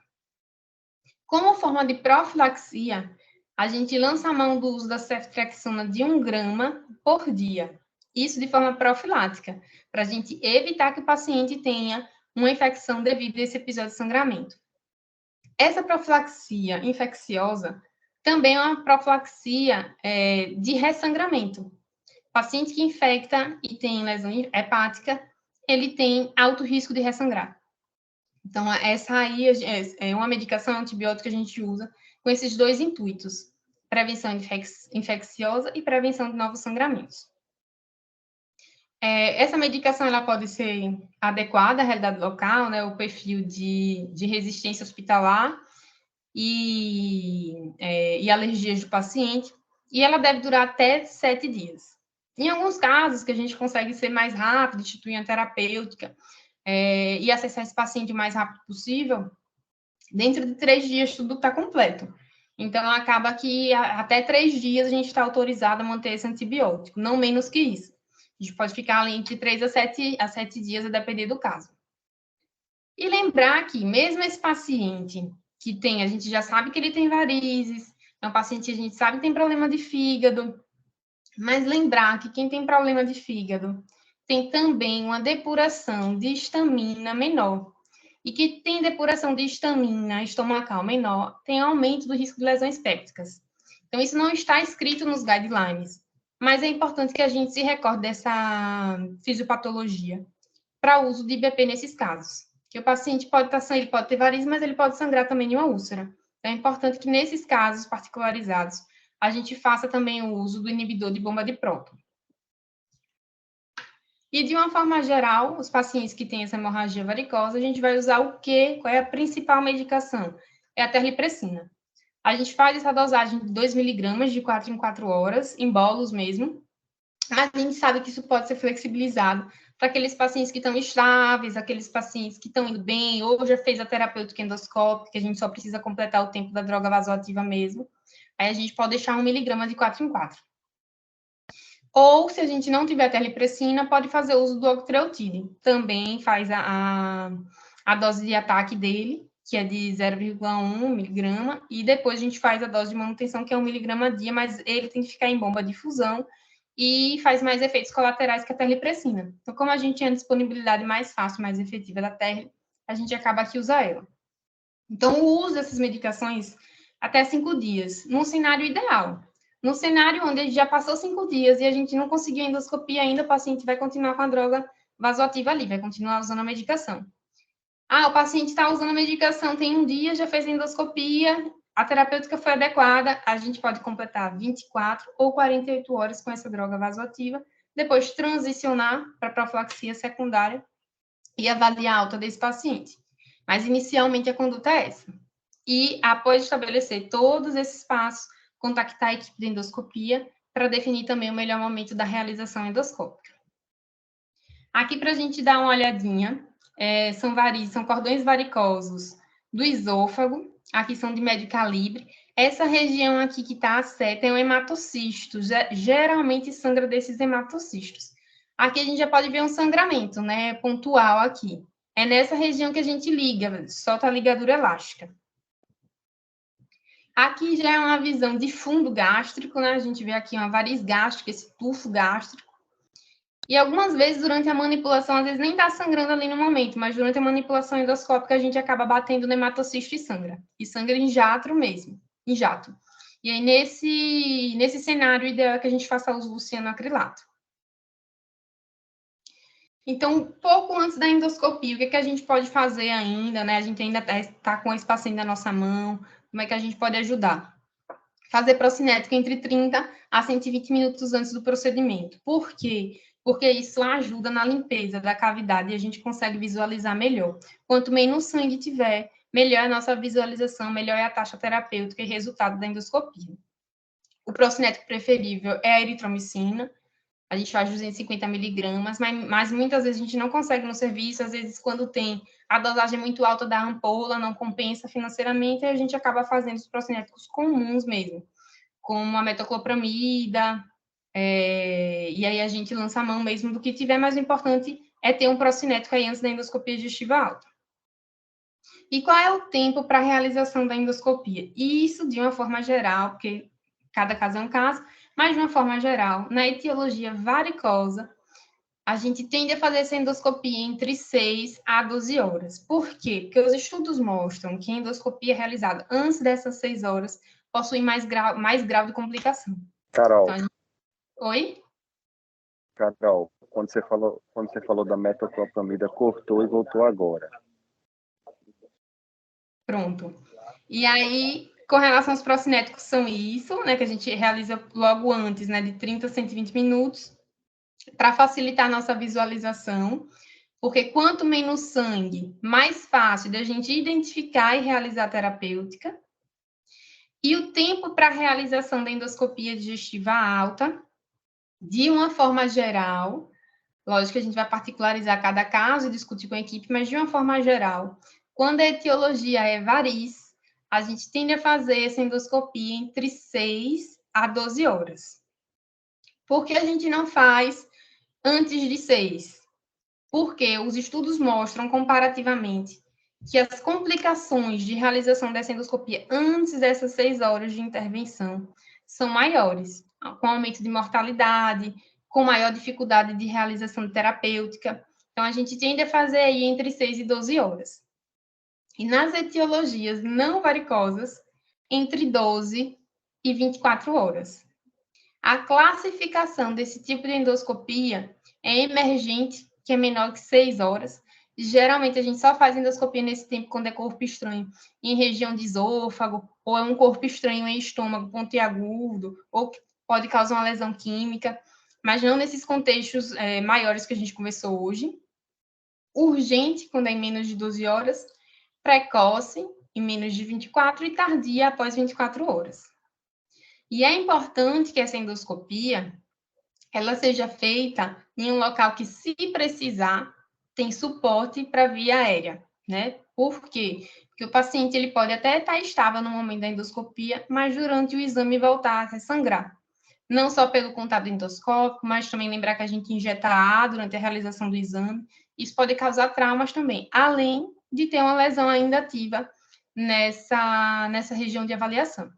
Como forma de profilaxia, a gente lança a mão do uso da ceftriaxona de 1 grama por dia. Isso de forma profilática, para a gente evitar que o paciente tenha uma infecção devido a esse episódio de sangramento. Essa profilaxia infecciosa também é uma profilaxia de ressangramento. O paciente que infecta e tem lesão hepática, ele tem alto risco de ressangrar. Então, essa aí é uma medicação antibiótica que a gente usa com esses 2 intuitos, prevenção infecciosa e prevenção de novos sangramentos. Essa medicação ela pode ser adequada à realidade local, né, o perfil de resistência hospitalar e alergias do paciente, e ela deve durar até 7 dias. Em alguns casos, que a gente consegue ser mais rápido, instituir a terapêutica, e acessar esse paciente o mais rápido possível, dentro de 3 dias tudo está completo. Então, acaba que até 3 dias a gente está autorizado a manter esse antibiótico, não menos que isso. A gente pode ficar ali entre 3 a 7 dias, a depender do caso. E lembrar que, mesmo esse paciente que tem, a gente já sabe que ele tem varizes, é um paciente que a gente sabe que tem problema de fígado, mas lembrar que quem tem problema de fígado tem também uma depuração de histamina menor. E que tem depuração de histamina estomacal menor, tem aumento do risco de lesões pépticas. Então, isso não está escrito nos guidelines, mas é importante que a gente se recorde dessa fisiopatologia para uso de IBP nesses casos. Que o paciente pode ter varizes, mas ele pode sangrar também de uma úlcera. Então, é importante que nesses casos particularizados, a gente faça também o uso do inibidor de bomba de próton. E, de uma forma geral, os pacientes que têm essa hemorragia varicosa, a gente vai usar o quê? Qual é a principal medicação? É a terlipressina. A gente faz essa dosagem de 2 miligramas de 4 em 4 horas, em bolos mesmo, mas a gente sabe que isso pode ser flexibilizado para aqueles pacientes que estão estáveis, aqueles pacientes que estão indo bem, ou já fez a terapêutica endoscópica, que a gente só precisa completar o tempo da droga vasoativa mesmo. Aí a gente pode deixar 1 miligrama de 4 em 4. Ou, se a gente não tiver terlipressina, pode fazer uso do octreotide. Também faz a dose de ataque dele, que é de 0,1 miligrama, e depois a gente faz a dose de manutenção, que é 1 miligrama a dia, mas ele tem que ficar em bomba de infusão e faz mais efeitos colaterais que a terlipressina. Então, como a gente tem a disponibilidade mais fácil, mais efetiva da terli, a gente acaba que usa ela. Então, o uso dessas medicações até 5 dias, num cenário ideal. No cenário onde ele já passou 5 dias e a gente não conseguiu endoscopia ainda, o paciente vai continuar com a droga vasoativa ali, vai continuar usando a medicação. O paciente está usando a medicação tem um dia, já fez endoscopia, a terapêutica foi adequada, a gente pode completar 24 ou 48 horas com essa droga vasoativa, depois transicionar para profilaxia secundária e avaliar a alta desse paciente. Mas, inicialmente, a conduta é essa. E, após estabelecer todos esses passos, contactar a equipe de endoscopia para definir também o melhor momento da realização endoscópica. Aqui, para a gente dar uma olhadinha, são cordões varicosos do esôfago, aqui são de médio calibre. Essa região aqui que está a seta é um hematocisto, geralmente sangra desses hematocistos. Aqui a gente já pode ver um sangramento, né, pontual aqui. É nessa região que a gente liga, solta a ligadura elástica. Aqui já é uma visão de fundo gástrico, né? A gente vê aqui uma variz gástrica, esse tufo gástrico. E algumas vezes, durante a manipulação, às vezes nem está sangrando ali no momento, mas durante a manipulação endoscópica, a gente acaba batendo no hematocisto e sangra. E sangra em jato mesmo, em jato. E aí, nesse cenário, o ideal é que a gente faça uso do cianoacrilato. Então, pouco antes da endoscopia, o que a gente pode fazer ainda, né? A gente ainda está com esse paciente na nossa mão, como é que a gente pode ajudar? Fazer procinética entre 30 a 120 minutos antes do procedimento. Por quê? Porque isso ajuda na limpeza da cavidade e a gente consegue visualizar melhor. Quanto menos sangue tiver, melhor é a nossa visualização, melhor é a taxa terapêutica e resultado da endoscopia. O procinético preferível é a eritromicina. A gente faz 250 miligramas, mas muitas vezes a gente não consegue no serviço, às vezes quando tem a dosagem muito alta da ampola, não compensa financeiramente, e a gente acaba fazendo os procinéticos comuns mesmo, como a metoclopramida, e aí a gente lança a mão mesmo do que tiver, mas o importante é ter um procinético aí antes da endoscopia digestiva alta. E qual é o tempo para a realização da endoscopia? Isso de uma forma geral, porque cada caso é um caso, mas de uma forma geral, na etiologia varicosa, a gente tende a fazer essa endoscopia entre 6 a 12 horas. Por quê? Porque os estudos mostram que a endoscopia realizada antes dessas 6 horas possui mais grau de complicação. Carol. Então, Oi? Carol, quando você falou da metoclopramida, cortou e voltou agora. Pronto. E aí, com relação aos procinéticos, são isso, né, que a gente realiza logo antes, né, de 30 a 120 minutos, para facilitar a nossa visualização, porque quanto menos sangue, mais fácil da gente identificar e realizar a terapêutica. E o tempo para a realização da endoscopia digestiva alta, de uma forma geral, lógico que a gente vai particularizar cada caso e discutir com a equipe, mas de uma forma geral, quando a etiologia é variz, a gente tende a fazer essa endoscopia entre 6 a 12 horas. Por que a gente não faz antes de 6? Porque os estudos mostram comparativamente que as complicações de realização dessa endoscopia antes dessas 6 horas de intervenção são maiores, com aumento de mortalidade, com maior dificuldade de realização terapêutica. Então, a gente tende a fazer aí entre 6 e 12 horas. E nas etiologias não varicosas, entre 12 e 24 horas. A classificação desse tipo de endoscopia é emergente, que é menor que 6 horas. Geralmente, a gente só faz endoscopia nesse tempo quando é corpo estranho em região de esôfago, ou é um corpo estranho em estômago pontiagudo, ou que pode causar uma lesão química, mas não nesses contextos maiores que a gente conversou hoje. Urgente, quando é em menos de 12 horas. Precoce, em menos de 24, e tardia após 24 horas. E é importante que essa endoscopia ela seja feita em um local que, se precisar, tem suporte para via aérea, né? Por quê? Porque o paciente ele pode até estar estável no momento da endoscopia, mas durante o exame voltar a sangrar. Não só pelo contato endoscópico, mas também lembrar que a gente injeta ar durante a realização do exame. Isso pode causar traumas também, além de ter uma lesão ainda ativa nessa região de avaliação.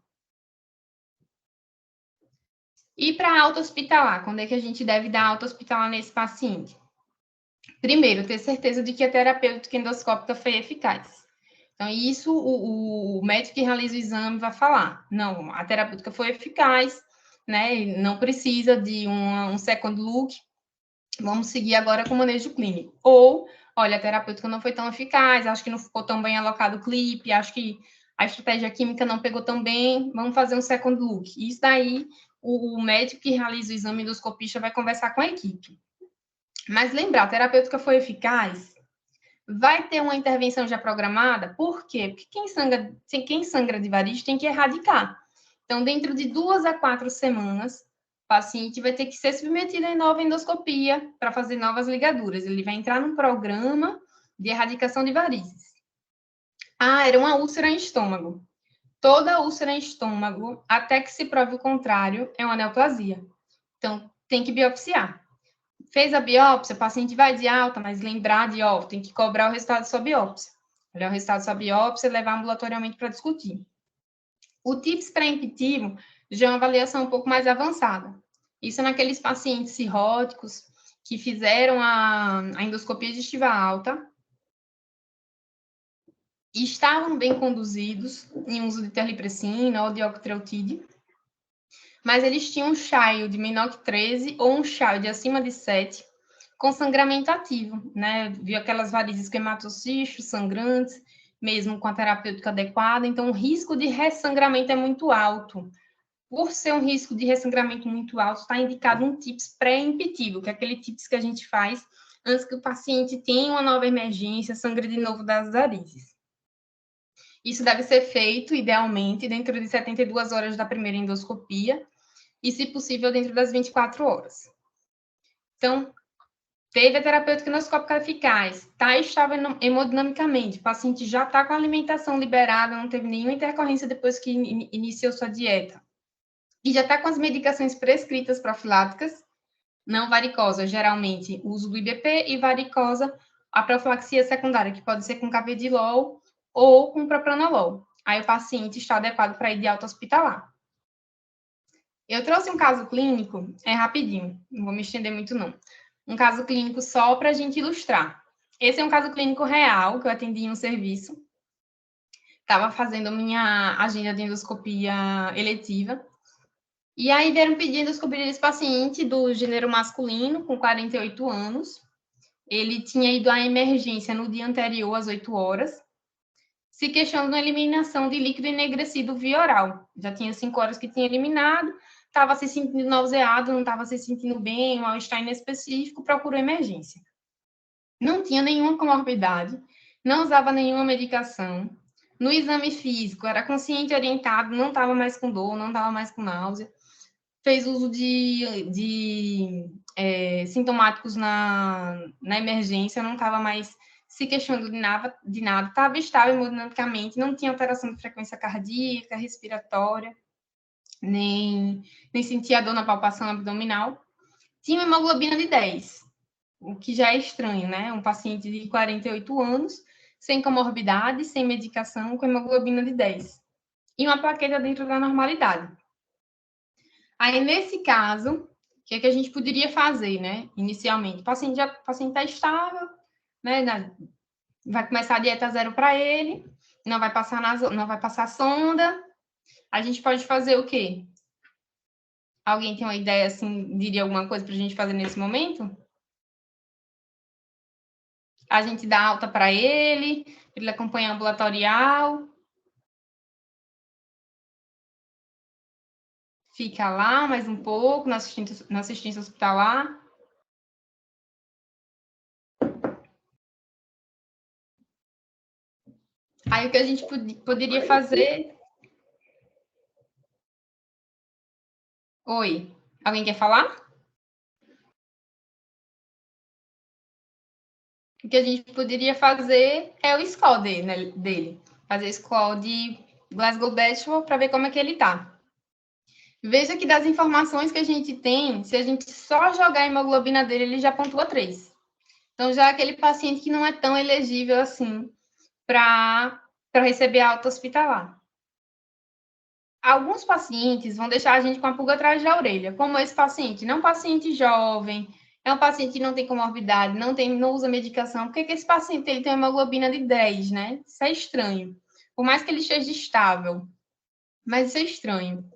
E para alta hospitalar, quando é que a gente deve dar alta hospitalar nesse paciente? Primeiro, ter certeza de que a terapêutica endoscópica foi eficaz. Então, isso o médico que realiza o exame vai falar. Não, a terapêutica foi eficaz, né? E não precisa de um second look. Vamos seguir agora com o manejo clínico. Ou, olha, a terapêutica não foi tão eficaz, acho que não ficou tão bem alocado o clipe, acho que a estratégia química não pegou tão bem, vamos fazer um second look. Isso daí, o médico que realiza o exame endoscopista vai conversar com a equipe. Mas lembrar, a terapêutica foi eficaz? Vai ter uma intervenção já programada? Por quê? Porque quem sangra de varizes tem que erradicar. Então, dentro de 2 a 4 semanas, o paciente vai ter que ser submetido em nova endoscopia para fazer novas ligaduras. Ele vai entrar num programa de erradicação de varizes. Ah, era uma úlcera em estômago. Toda úlcera em estômago, até que se prove o contrário, é uma neoplasia. Então, tem que biopsiar. Fez a biópsia, o paciente vai de alta, mas lembrar de, tem que cobrar o resultado da sua biópsia. Olhar o resultado da sua biópsia e levar ambulatorialmente para discutir. O TIPS pré-empitivo já é uma avaliação um pouco mais avançada. Isso é naqueles pacientes cirróticos que fizeram a endoscopia digestiva alta e estavam bem conduzidos em uso de terlipressina ou de octreotide, mas eles tinham um chaio de menor que 13 ou um chaio de acima de 7 com sangramento ativo, né? Viu aquelas varizes quematocisto, sangrantes, mesmo com a terapêutica adequada, então o risco de ressangramento é muito alto. Por ser um risco de ressangramento muito alto, está indicado um TIPS pré-empitivo, que é aquele TIPS que a gente faz antes que o paciente tenha uma nova emergência, sangre de novo das varizes. Isso deve ser feito, idealmente, dentro de 72 horas da primeira endoscopia e, se possível, dentro das 24 horas. Então, teve a terapêutica endoscópica eficaz, está estável hemodinamicamente, o paciente já está com a alimentação liberada, não teve nenhuma intercorrência depois que iniciou sua dieta. E já está com as medicações prescritas profiláticas, não varicosa, geralmente o uso do IBP, e varicosa, a profilaxia secundária, que pode ser com carvedilol ou com propranolol. Aí o paciente está adequado para ir de alta hospitalar. Eu trouxe um caso clínico, é rapidinho, não vou me estender muito não. Um caso clínico só para a gente ilustrar. Esse é um caso clínico real, que eu atendi em um serviço. Estava fazendo minha agenda de endoscopia eletiva. E aí vieram pedir endoscopia desse paciente do gênero masculino, com 48 anos. Ele tinha ido à emergência no dia anterior, às 8 horas, se questionando a eliminação de líquido enegrecido via oral. Já tinha 5 horas que tinha eliminado, estava se sentindo nauseado, não estava se sentindo bem, um mal-estar inespecífico, procurou emergência. Não tinha nenhuma comorbidade, não usava nenhuma medicação. No exame físico, era consciente e orientado, não estava mais com dor, não estava mais com náusea. Fez uso de sintomáticos na emergência, não estava mais se questionando de nada, estava estável hemodinamicamente, não tinha alteração de frequência cardíaca, respiratória, nem sentia dor na palpação abdominal. Tinha uma hemoglobina de 10, o que já é estranho, né? Um paciente de 48 anos, sem comorbidade, sem medicação, com hemoglobina de 10. E uma plaqueta dentro da normalidade. Aí, nesse caso, o que, a gente poderia fazer, né? Inicialmente, o paciente está estável, né? Vai começar a dieta zero para ele, não vai passar sonda. A gente pode fazer o quê? Alguém tem uma ideia, assim, diria alguma coisa para a gente fazer nesse momento? A gente dá alta para ele acompanhar ambulatorial. Fica lá mais um pouco na assistência hospitalar. Aí o que a gente poderia fazer... Oi, alguém quer falar? O que a gente poderia fazer é o score dele. Fazer o score de Glasgow-Bachelor para ver como é que ele está. Veja que das informações que a gente tem, se a gente só jogar a hemoglobina dele, ele já pontua 3. Então, já é aquele paciente que não é tão elegível assim para receber alta hospitalar. Alguns pacientes vão deixar a gente com a pulga atrás da orelha, como esse paciente. Não é um paciente jovem, é um paciente que não tem comorbidade, não usa medicação. Por que esse paciente ele tem uma hemoglobina de 10, né? Isso é estranho. Por mais que ele esteja estável, mas isso é estranho.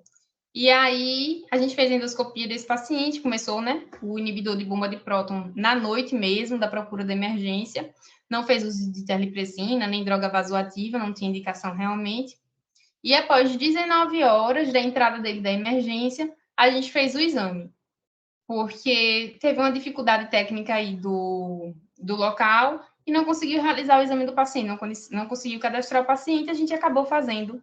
E aí, a gente fez a endoscopia desse paciente, começou, né, o inibidor de bomba de próton na noite mesmo, da procura da emergência. Não fez uso de terlipressina, nem droga vasoativa, não tinha indicação realmente. E após 19 horas da entrada dele da emergência, a gente fez o exame, porque teve uma dificuldade técnica aí do local e não conseguiu realizar o exame do paciente, não conseguiu cadastrar o paciente, a gente acabou fazendo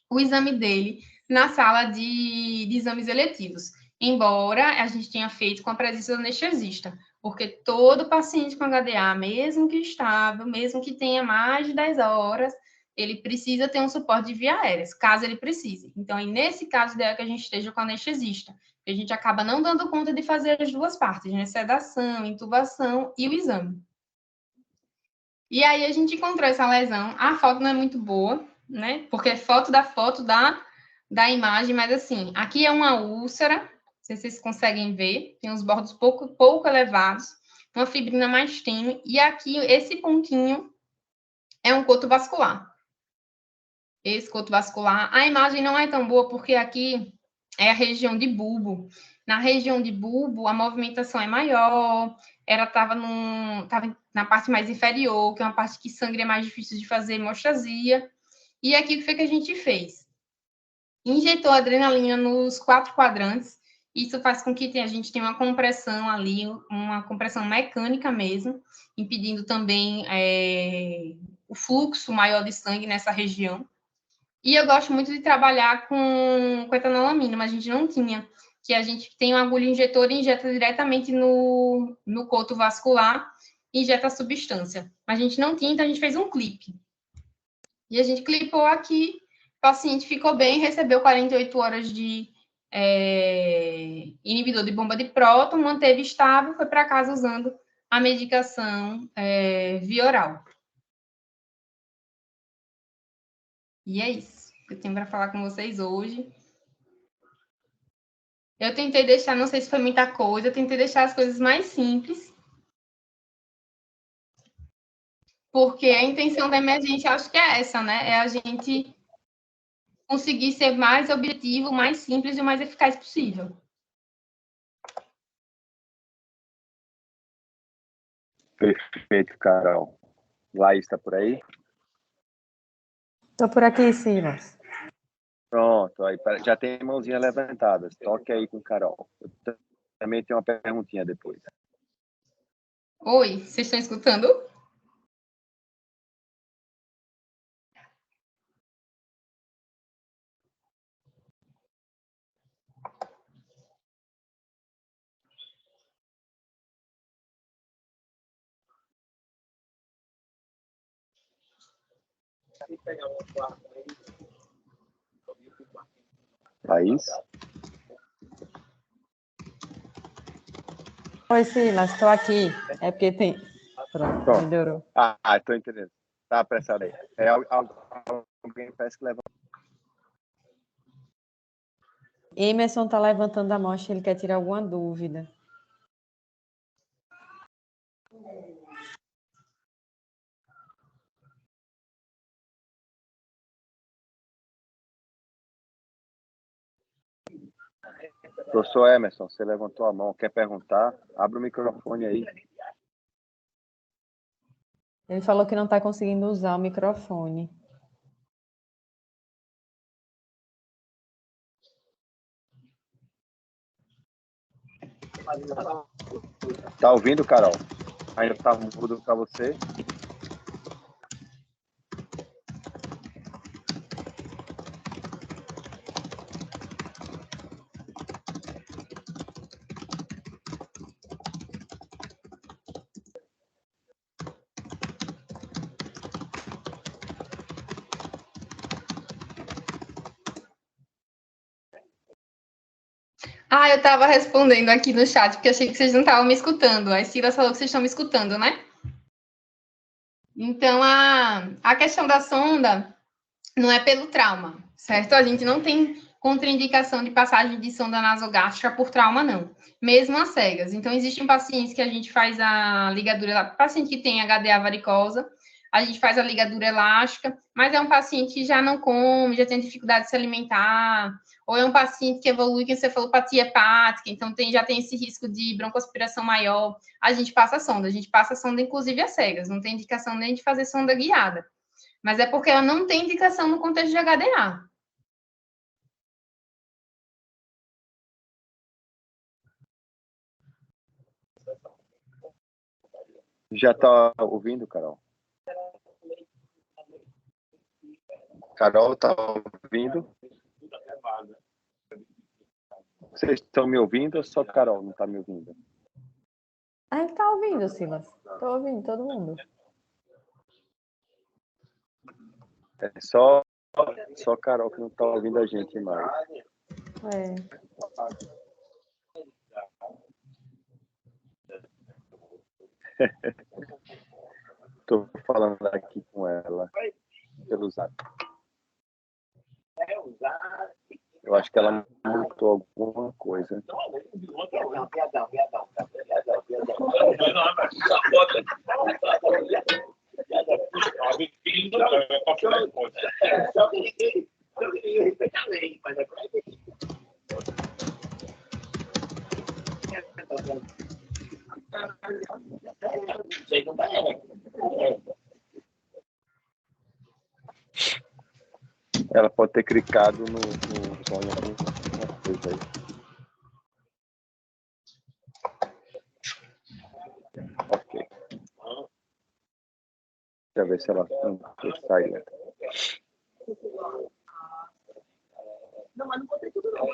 o exame dele na sala de exames eletivos, embora a gente tenha feito com a presença do anestesista, porque todo paciente com HDA, mesmo que estável, mesmo que tenha mais de 10 horas, ele precisa ter um suporte de via aérea, caso ele precise. Então, aí, nesse caso, é que a gente esteja com o anestesista. A gente acaba não dando conta de fazer as duas partes, né? Sedação, intubação e o exame. E aí, a gente encontrou essa lesão. A foto não é muito boa, né? Porque é foto da imagem, mas assim, aqui é uma úlcera, não sei se vocês conseguem ver, tem os bordos pouco elevados, uma fibrina mais tênue, e aqui, esse pontinho é um coto vascular. Esse coto vascular, a imagem não é tão boa, porque aqui é a região de bulbo. Na região de bulbo, a movimentação é maior, ela estava na parte mais inferior, que é uma parte que sangue é mais difícil de fazer hemostasia. E aqui o que foi que a gente fez? Injetou adrenalina nos 4 quadrantes, isso faz com que a gente tenha uma compressão ali, uma compressão mecânica mesmo, impedindo também o fluxo maior de sangue nessa região. E eu gosto muito de trabalhar com etanolamina, mas a gente não tinha, que a gente tem uma agulha injetora e injeta diretamente no coto vascular, e injeta a substância. Mas a gente não tinha, então a gente fez um clipe. E a gente clipou aqui, o paciente ficou bem, recebeu 48 horas de inibidor de bomba de próton, manteve estável, foi para casa usando a medicação via oral. E é isso que eu tenho para falar com vocês hoje. Eu tentei deixar, não sei se foi muita coisa, eu tentei deixar as coisas mais simples, porque a intenção da emergência, acho que é essa, né? É a gente conseguir ser mais objetivo, mais simples e o mais eficaz possível. Perfeito, Carol. Laís está por aí? Estou por aqui, Silas. Pronto, aí já tem mãozinha levantada. Toque aí com Carol. Eu também tenho uma perguntinha depois. Oi, vocês estão escutando? Laís? Oi, Silas, estou aqui. É porque tem... Pronto, melhorou. Estou entendendo. Tá apressado aí. Alguém parece que levanta. Emerson está levantando a mão, ele quer tirar alguma dúvida. Professor Emerson, você levantou a mão, quer perguntar? Abre o microfone aí. Ele falou que não está conseguindo usar o microfone. Tá ouvindo, Carol? Ainda tá mudo para você? Eu estava respondendo aqui no chat, porque achei que vocês não estavam me escutando. A Silas falou que vocês estão me escutando, né? Então, a questão da sonda não é pelo trauma, certo? A gente não tem contraindicação de passagem de sonda nasogástrica por trauma, não. Mesmo às cegas. Então, existem pacientes que a gente faz a ligadura, paciente que tem HDA varicosa, a gente faz a ligadura elástica, mas é um paciente que já não come, já tem dificuldade de se alimentar, ou é um paciente que evolui com encefalopatia hepática, então já tem esse risco de broncoaspiração maior, a gente passa a sonda inclusive às cegas, não tem indicação nem de fazer sonda guiada, mas é porque ela não tem indicação no contexto de HDA. Já está ouvindo, Carol? Carol, está ouvindo? Vocês estão me ouvindo ou só Carol não está me ouvindo? A gente tá ouvindo, Silas. Tô ouvindo todo mundo. É só Carol que não está ouvindo a gente mais. É. Estou falando aqui com ela pelo Zap. Eu acho que ela montou alguma coisa. Ela pode ter clicado no sonho alguma coisa aí. Ok. Deixa eu ver se ela sai, né? Não, mas não botei tudo não.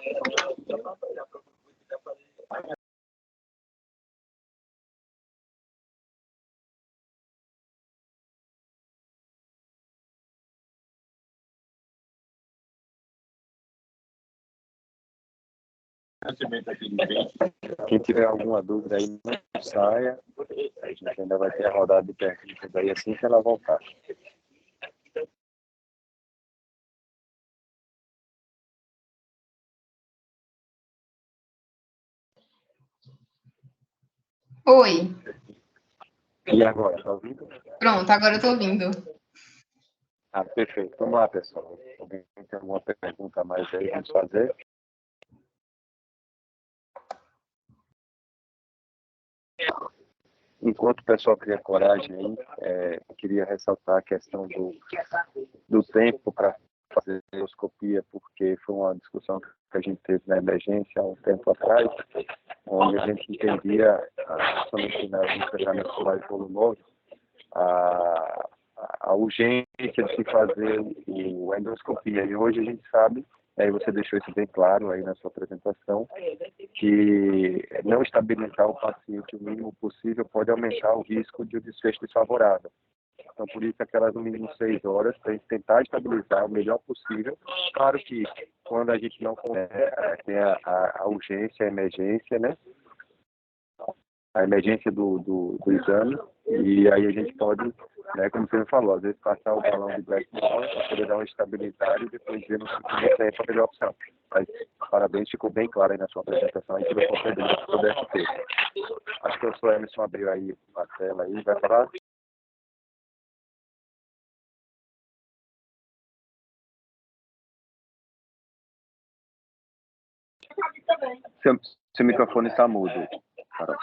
Quem tiver alguma dúvida aí, não saia. A gente ainda vai ter a rodada de perguntas aí assim que ela voltar. Oi. E agora, tá ouvindo? Pronto, agora eu tô ouvindo. Ah, perfeito. Vamos lá, pessoal. Alguém tem alguma pergunta a mais aí? Vamos fazer? Enquanto o pessoal cria coragem aí, eu queria ressaltar a questão do tempo para fazer endoscopia, porque foi uma discussão que a gente teve na emergência há um tempo atrás, onde a gente entendia, somente no treinamento mais volumoso, a urgência de se fazer a endoscopia. E hoje a gente sabe, aí você deixou isso bem claro aí na sua apresentação, que não estabilizar o paciente o mínimo possível pode aumentar o risco de um desfecho desfavorável. Então, por isso, aquelas no mínimo 6 horas, para a gente tentar estabilizar o melhor possível. Claro que quando a gente não consegue, tem a urgência, a emergência, né? A emergência do exame, e aí a gente pode, né, como você me falou, às vezes passar o balão de Blackmore para poder dar uma estabilidade e depois ver no segundo tempo a melhor opção. Mas, parabéns, ficou bem claro aí na sua apresentação, a gente vai conseguir se pudesse ter. Acho que o senhor Emerson abriu aí a tela aí, vai falar? Seu microfone está mudo, Carol.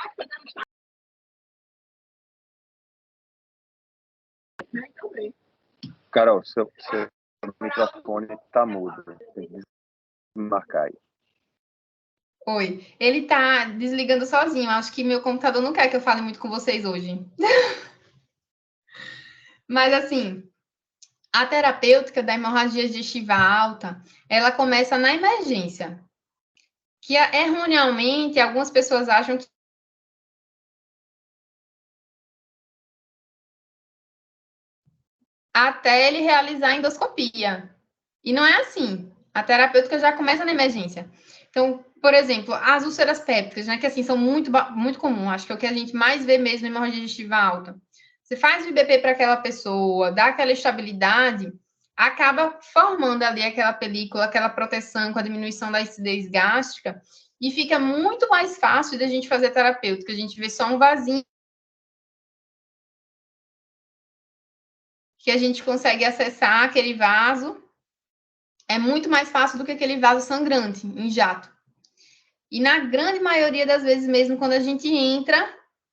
Carol, seu microfone está mudo. Tem que marcar aí. Oi. Ele tá desligando sozinho. Acho que meu computador não quer que eu fale muito com vocês hoje. Mas, assim, a terapêutica da hemorragia digestiva alta, ela começa na emergência. Que, erroneamente, algumas pessoas acham que até ele realizar a endoscopia. E não é assim. A terapêutica já começa na emergência. Então, por exemplo, as úlceras pépticas, né, que assim são muito comum, acho que é o que a gente mais vê mesmo na hemorragia digestiva alta. Você faz o IBP para aquela pessoa, dá aquela estabilidade, acaba formando ali aquela película, aquela proteção com a diminuição da acidez gástrica, e fica muito mais fácil da gente fazer terapêutica. A gente vê só um vasinho que a gente consegue acessar aquele vaso é muito mais fácil do que aquele vaso sangrante, em jato. E na grande maioria das vezes mesmo, quando a gente entra,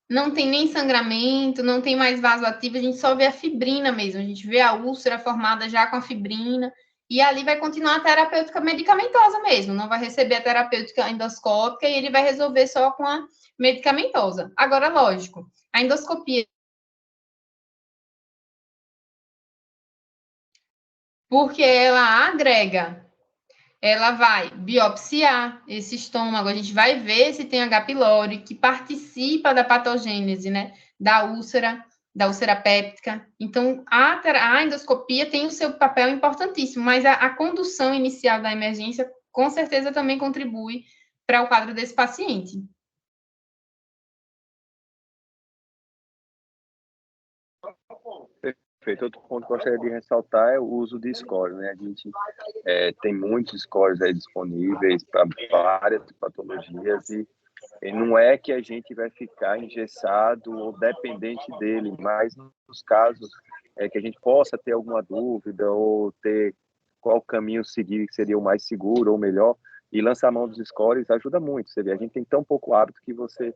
não tem nem sangramento, não tem mais vaso ativo, a gente só vê a fibrina mesmo, a gente vê a úlcera formada já com a fibrina, e ali vai continuar a terapêutica medicamentosa mesmo, não vai receber a terapêutica endoscópica e ele vai resolver só com a medicamentosa. Agora, lógico, a endoscopia, porque ela agrega, ela vai biopsiar esse estômago, a gente vai ver se tem H. pylori, que participa da patogênese, né, da úlcera péptica. Então, a endoscopia tem o seu papel importantíssimo, mas a condução inicial da emergência, com certeza, também contribui para o quadro desse paciente. Perfeito. Outro ponto que eu gostaria de ressaltar é o uso de scores, né? A gente tem muitos scores aí disponíveis para várias patologias e não é que a gente vai ficar engessado ou dependente dele, mas nos casos que a gente possa ter alguma dúvida ou ter qual caminho seguir que seria o mais seguro ou melhor, e lançar a mão dos scores ajuda muito. Você vê, a gente tem tão pouco hábito que você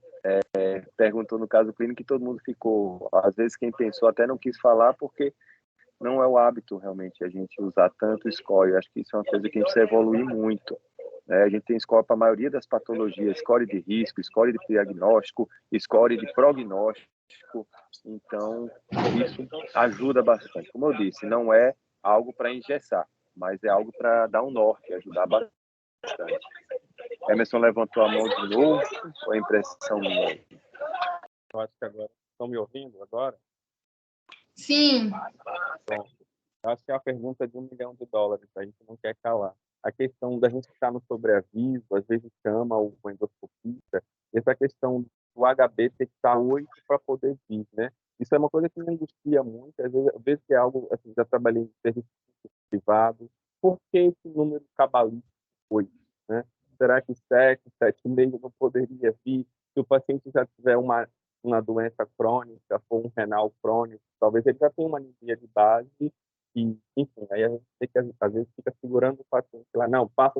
perguntou no caso clínico que todo mundo ficou. Às vezes quem pensou até não quis falar porque não é o hábito realmente a gente usar tanto score. Eu acho que isso é uma coisa que a gente precisa evoluir muito. Né? A gente tem score para a maioria das patologias, score de risco, score de diagnóstico, score de prognóstico. Então, isso ajuda bastante. Como eu disse, não é algo para engessar, mas é algo para dar um norte, ajudar bastante. Emerson levantou a mão de novo, ou a impressão minha? Eu acho que agora estão me ouvindo agora? Sim. Pronto. Eu acho que é a pergunta de US$ 1 milhão, a gente não quer calar. A questão da gente estar no sobreaviso, às vezes chama o endoscopista, essa questão do HB ter que estar 8 para poder vir, né? Isso é uma coisa que me angustia muito, às vezes que é algo, assim, já trabalhei em serviço privado, por que esse número cabalístico 8, né? Será que 7, 7,5 não poderia vir? Se o paciente já tiver uma doença crônica, ou um renal crônico, talvez ele já tenha uma anemia de base e, enfim, aí a gente tem que, às vezes, fica segurando o paciente lá, não, passa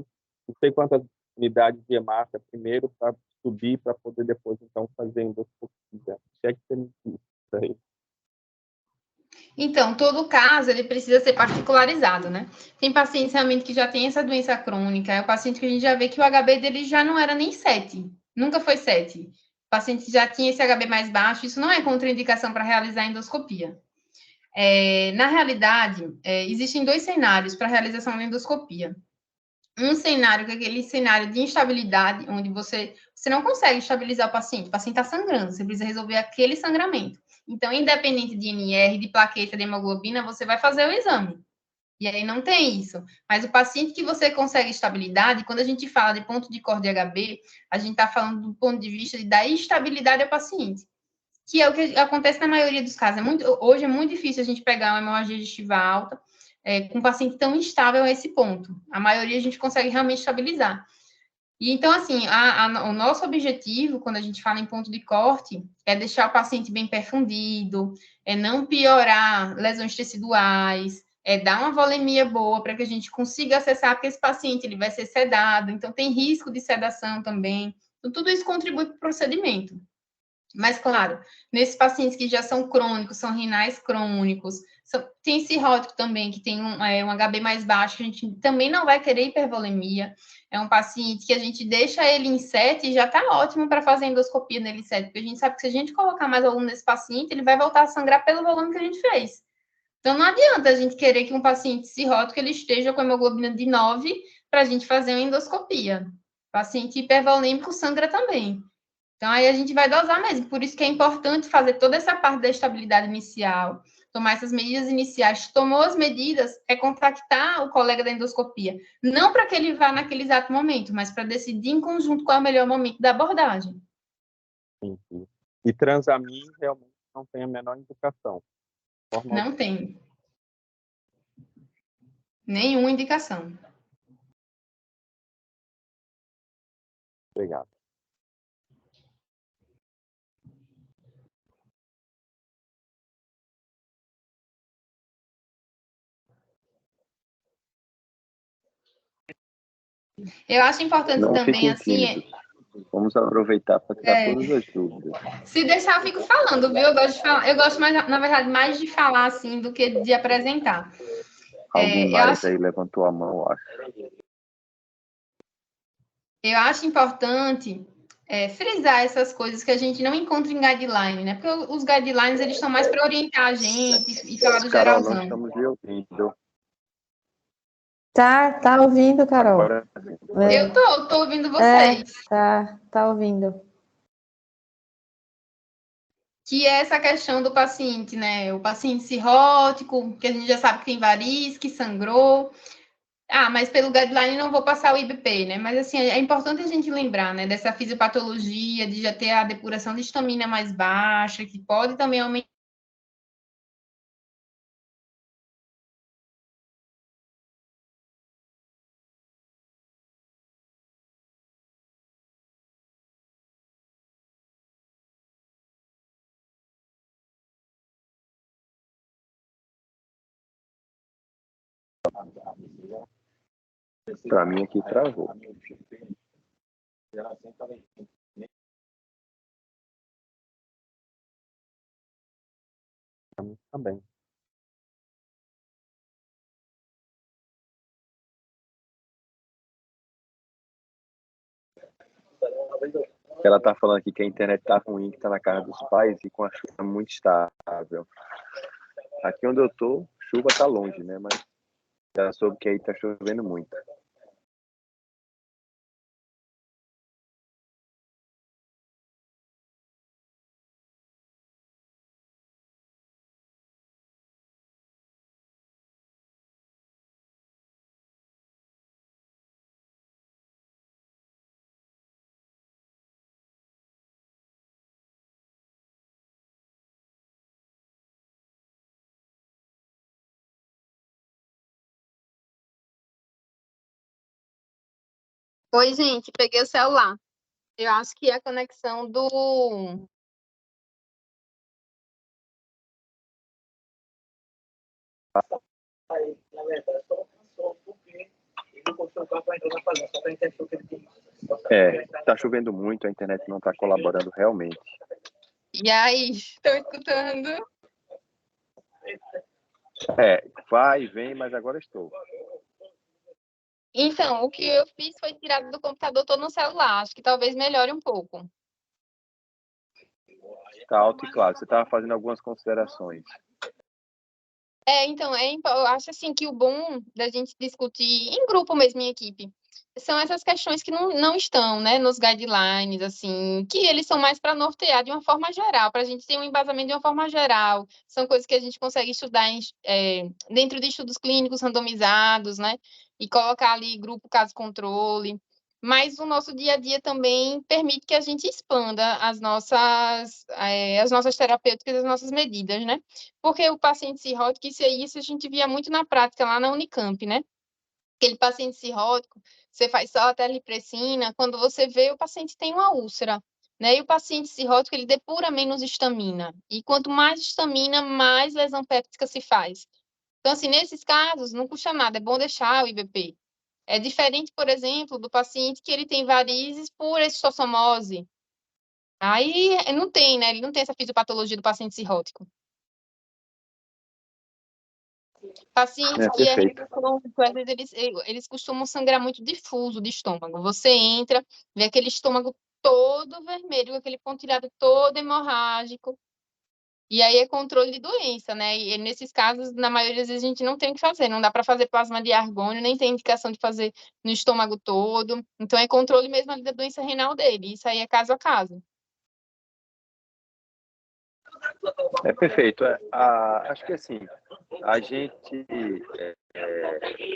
não sei quantas unidades de hemácia primeiro para subir, para poder depois, então, fazer endoscopia. Se é que você me diz isso aí. Então, todo caso, ele precisa ser particularizado, né? Tem pacientes realmente que já têm essa doença crônica, é o paciente que a gente já vê que o HB dele já não era nem 7, nunca foi 7. O paciente já tinha esse HB mais baixo, isso não é contraindicação para realizar endoscopia. Na realidade, existem dois cenários para a realização da endoscopia. Um cenário que é aquele cenário de instabilidade, onde você não consegue estabilizar o paciente está sangrando, você precisa resolver aquele sangramento. Então, independente de NR, de plaqueta, de hemoglobina, você vai fazer o exame. E aí não tem isso. Mas o paciente que você consegue estabilidade, quando a gente fala de ponto de corte de HB, a gente está falando do ponto de vista da estabilidade ao paciente, que é o que acontece na maioria dos casos. Hoje é muito difícil a gente pegar uma hemorragia digestiva alta com um paciente tão instável a esse ponto. A maioria a gente consegue realmente estabilizar. E então, assim, o nosso objetivo, quando a gente fala em ponto de corte, é deixar o paciente bem perfundido, é não piorar lesões teciduais, é dar uma volemia boa para que a gente consiga acessar, porque esse paciente ele vai ser sedado, então tem risco de sedação também. Então, tudo isso contribui para o procedimento. Mas, claro, nesses pacientes que já são crônicos, são renais crônicos, tem cirrótico também, que tem um HB mais baixo, a gente também não vai querer hipervolemia. É um paciente que a gente deixa ele em 7 e já está ótimo para fazer endoscopia nele em 7, porque a gente sabe que se a gente colocar mais volume nesse paciente, ele vai voltar a sangrar pelo volume que a gente fez. Então, não adianta a gente querer que um paciente cirrótico ele esteja com hemoglobina de 9 para a gente fazer uma endoscopia. Paciente hipervolêmico sangra também. Então, aí a gente vai dosar mesmo. Por isso que é importante fazer toda essa parte da estabilidade inicial, tomar essas medidas iniciais. Tomou as medidas, é contactar o colega da endoscopia. Não para que ele vá naquele exato momento, mas para decidir em conjunto qual é o melhor momento da abordagem. Sim. E transamin realmente não tem a menor indicação. Não tem. Nenhuma indicação. Obrigado. Eu acho importante Não também, fiquem assim, tímidos. Vamos aproveitar para tirar todas as dúvidas. se deixar, eu fico falando, viu? Eu gosto de falar, eu gosto mais, na verdade, mais de falar assim do que de apresentar. Alguém Eu mais acho, aí levantou a mão, eu acho. eu acho importante frisar essas coisas que a gente não encontra em guideline, né? Porque os guidelines eles estão mais para orientar a gente e falar do Carol, não geralzão. estamos lhe ouvindo. Tá ouvindo, Carol? Agora, Eu tô ouvindo vocês. Tá ouvindo. Que é essa questão do paciente, né? O paciente cirrótico, que a gente já sabe que tem varizes, que sangrou. Ah, mas pelo guideline não vou passar o IBP, né? Mas assim, é importante a gente lembrar, né, dessa fisiopatologia, de já ter a depuração de estamina mais baixa, que pode também aumentar. para mim aqui travou. Também. Ela está falando aqui que a internet está ruim, que está na casa dos pais e com a chuva muito estável. Aqui onde eu tô, chuva está longe, né? Mas já soube que aí está chovendo muito. Oi, gente, peguei o celular. Eu acho que é a conexão do. Tá chovendo muito, a internet não está colaborando realmente. E aí, estão escutando? Vai e vem, mas agora estou. Então, o que eu fiz foi tirar do computador, tô no celular. Acho que talvez melhore um pouco. Está alto e claro. Você estava fazendo algumas considerações. Então, eu acho assim que o bom da gente discutir em grupo mesmo, em equipe, são essas questões que não estão, né, nos guidelines, assim, que eles são mais para nortear de uma forma geral, para a gente ter um embasamento de uma forma geral. São coisas que a gente consegue estudar dentro de estudos clínicos randomizados, né, e colocar ali grupo caso-controle. Mas o nosso dia a dia também permite que a gente expanda as nossas terapêuticas, as nossas medidas, né? Porque o paciente cirrótico, isso a gente via muito na prática lá na Unicamp, né? Aquele paciente cirrótico, você faz só a terlipressina, quando você vê, o paciente tem uma úlcera, né? E o paciente cirrótico, ele depura menos histamina. E quanto mais histamina, mais lesão péptica se faz. Então, assim, nesses casos, não custa nada, é bom deixar o IBP. É diferente, por exemplo, do paciente que ele tem varizes por exossomose. Aí não tem, né? Ele não tem essa fisiopatologia do paciente cirrótico. Paciente que é Perfeito. crônico, às vezes eles costumam sangrar muito difuso de estômago. Você entra, vê aquele estômago todo vermelho, aquele pontilhado todo hemorrágico. E aí é controle de doença, né? E nesses casos, na maioria das vezes, a gente não tem o que fazer. Não dá para fazer plasma de argônio, nem tem indicação de fazer no estômago todo. Então, é controle mesmo ali da doença renal dele. Isso aí é caso a caso. Perfeito. Acho que assim, a gente,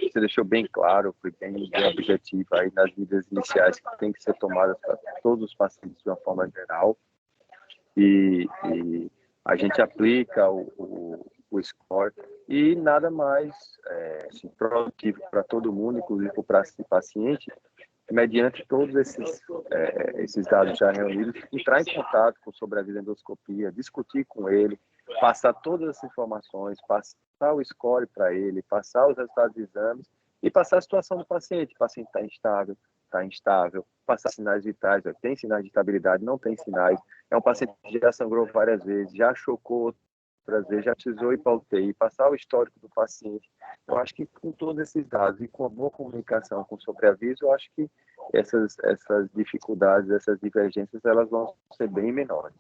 você deixou bem claro, foi bem objetivo aí nas medidas iniciais que tem que ser tomadas para todos os pacientes de uma forma geral. E a gente aplica o score e nada mais assim, produtivo para todo mundo, inclusive para o paciente, mediante todos esses dados já reunidos, entrar em contato com sobre a endoscopia, discutir com ele, passar todas as informações, passar o score para ele, passar os resultados de exames e passar a situação do paciente. O paciente está instável, passar sinais vitais, tem sinais de estabilidade, não tem sinais. É um paciente que já sangrou várias vezes, já chocou outras vezes, já precisou ir para UTI, passar o histórico do paciente. Eu acho que com todos esses dados e com a boa comunicação, com sobreaviso, eu acho que essas dificuldades, essas divergências, elas vão ser bem menores.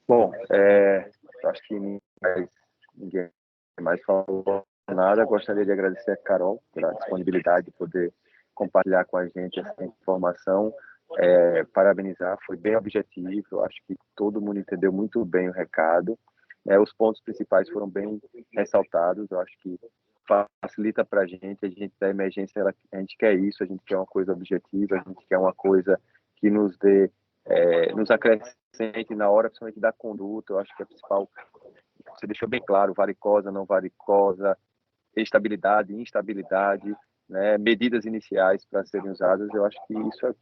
Bom, acho que ninguém mais falou nada. Gostaria de agradecer a Carol pela disponibilidade de poder compartilhar com a gente essa informação. Parabenizar, foi bem objetivo. Eu acho que todo mundo entendeu muito bem o recado. Os pontos principais foram bem ressaltados. Eu acho que facilita para a gente da emergência, a gente quer isso, a gente quer uma coisa objetiva, a gente quer uma coisa que nos dê, nos acrescente na hora, principalmente da conduta. Eu acho que a principal, você deixou bem claro, varicosa, não varicosa, estabilidade, instabilidade, né, medidas iniciais para serem usadas. Eu acho que isso é o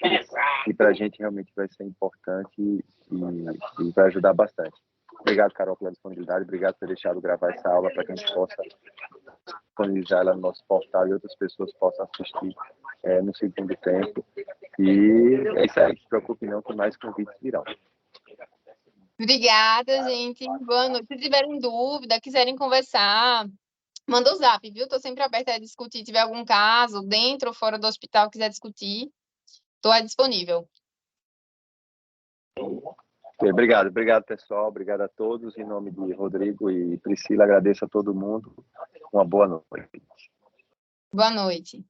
que para a gente realmente vai ser importante e vai ajudar bastante. Obrigado, Carol, pela disponibilidade. Obrigado por ter deixado gravar essa aula para que a gente possa disponibilizar ela no nosso portal e outras pessoas possam assistir no segundo tempo. E é isso aí. Não se preocupe não, que mais convites virão. Obrigada, gente. Boa noite. Se tiverem dúvida, quiserem conversar, manda o zap, viu? Estou sempre aberta a discutir. Se tiver algum caso, dentro ou fora do hospital, quiser discutir, estou disponível. Obrigado, pessoal. Obrigado a todos. Em nome de Rodrigo e Priscila, agradeço a todo mundo. Uma boa noite. Boa noite.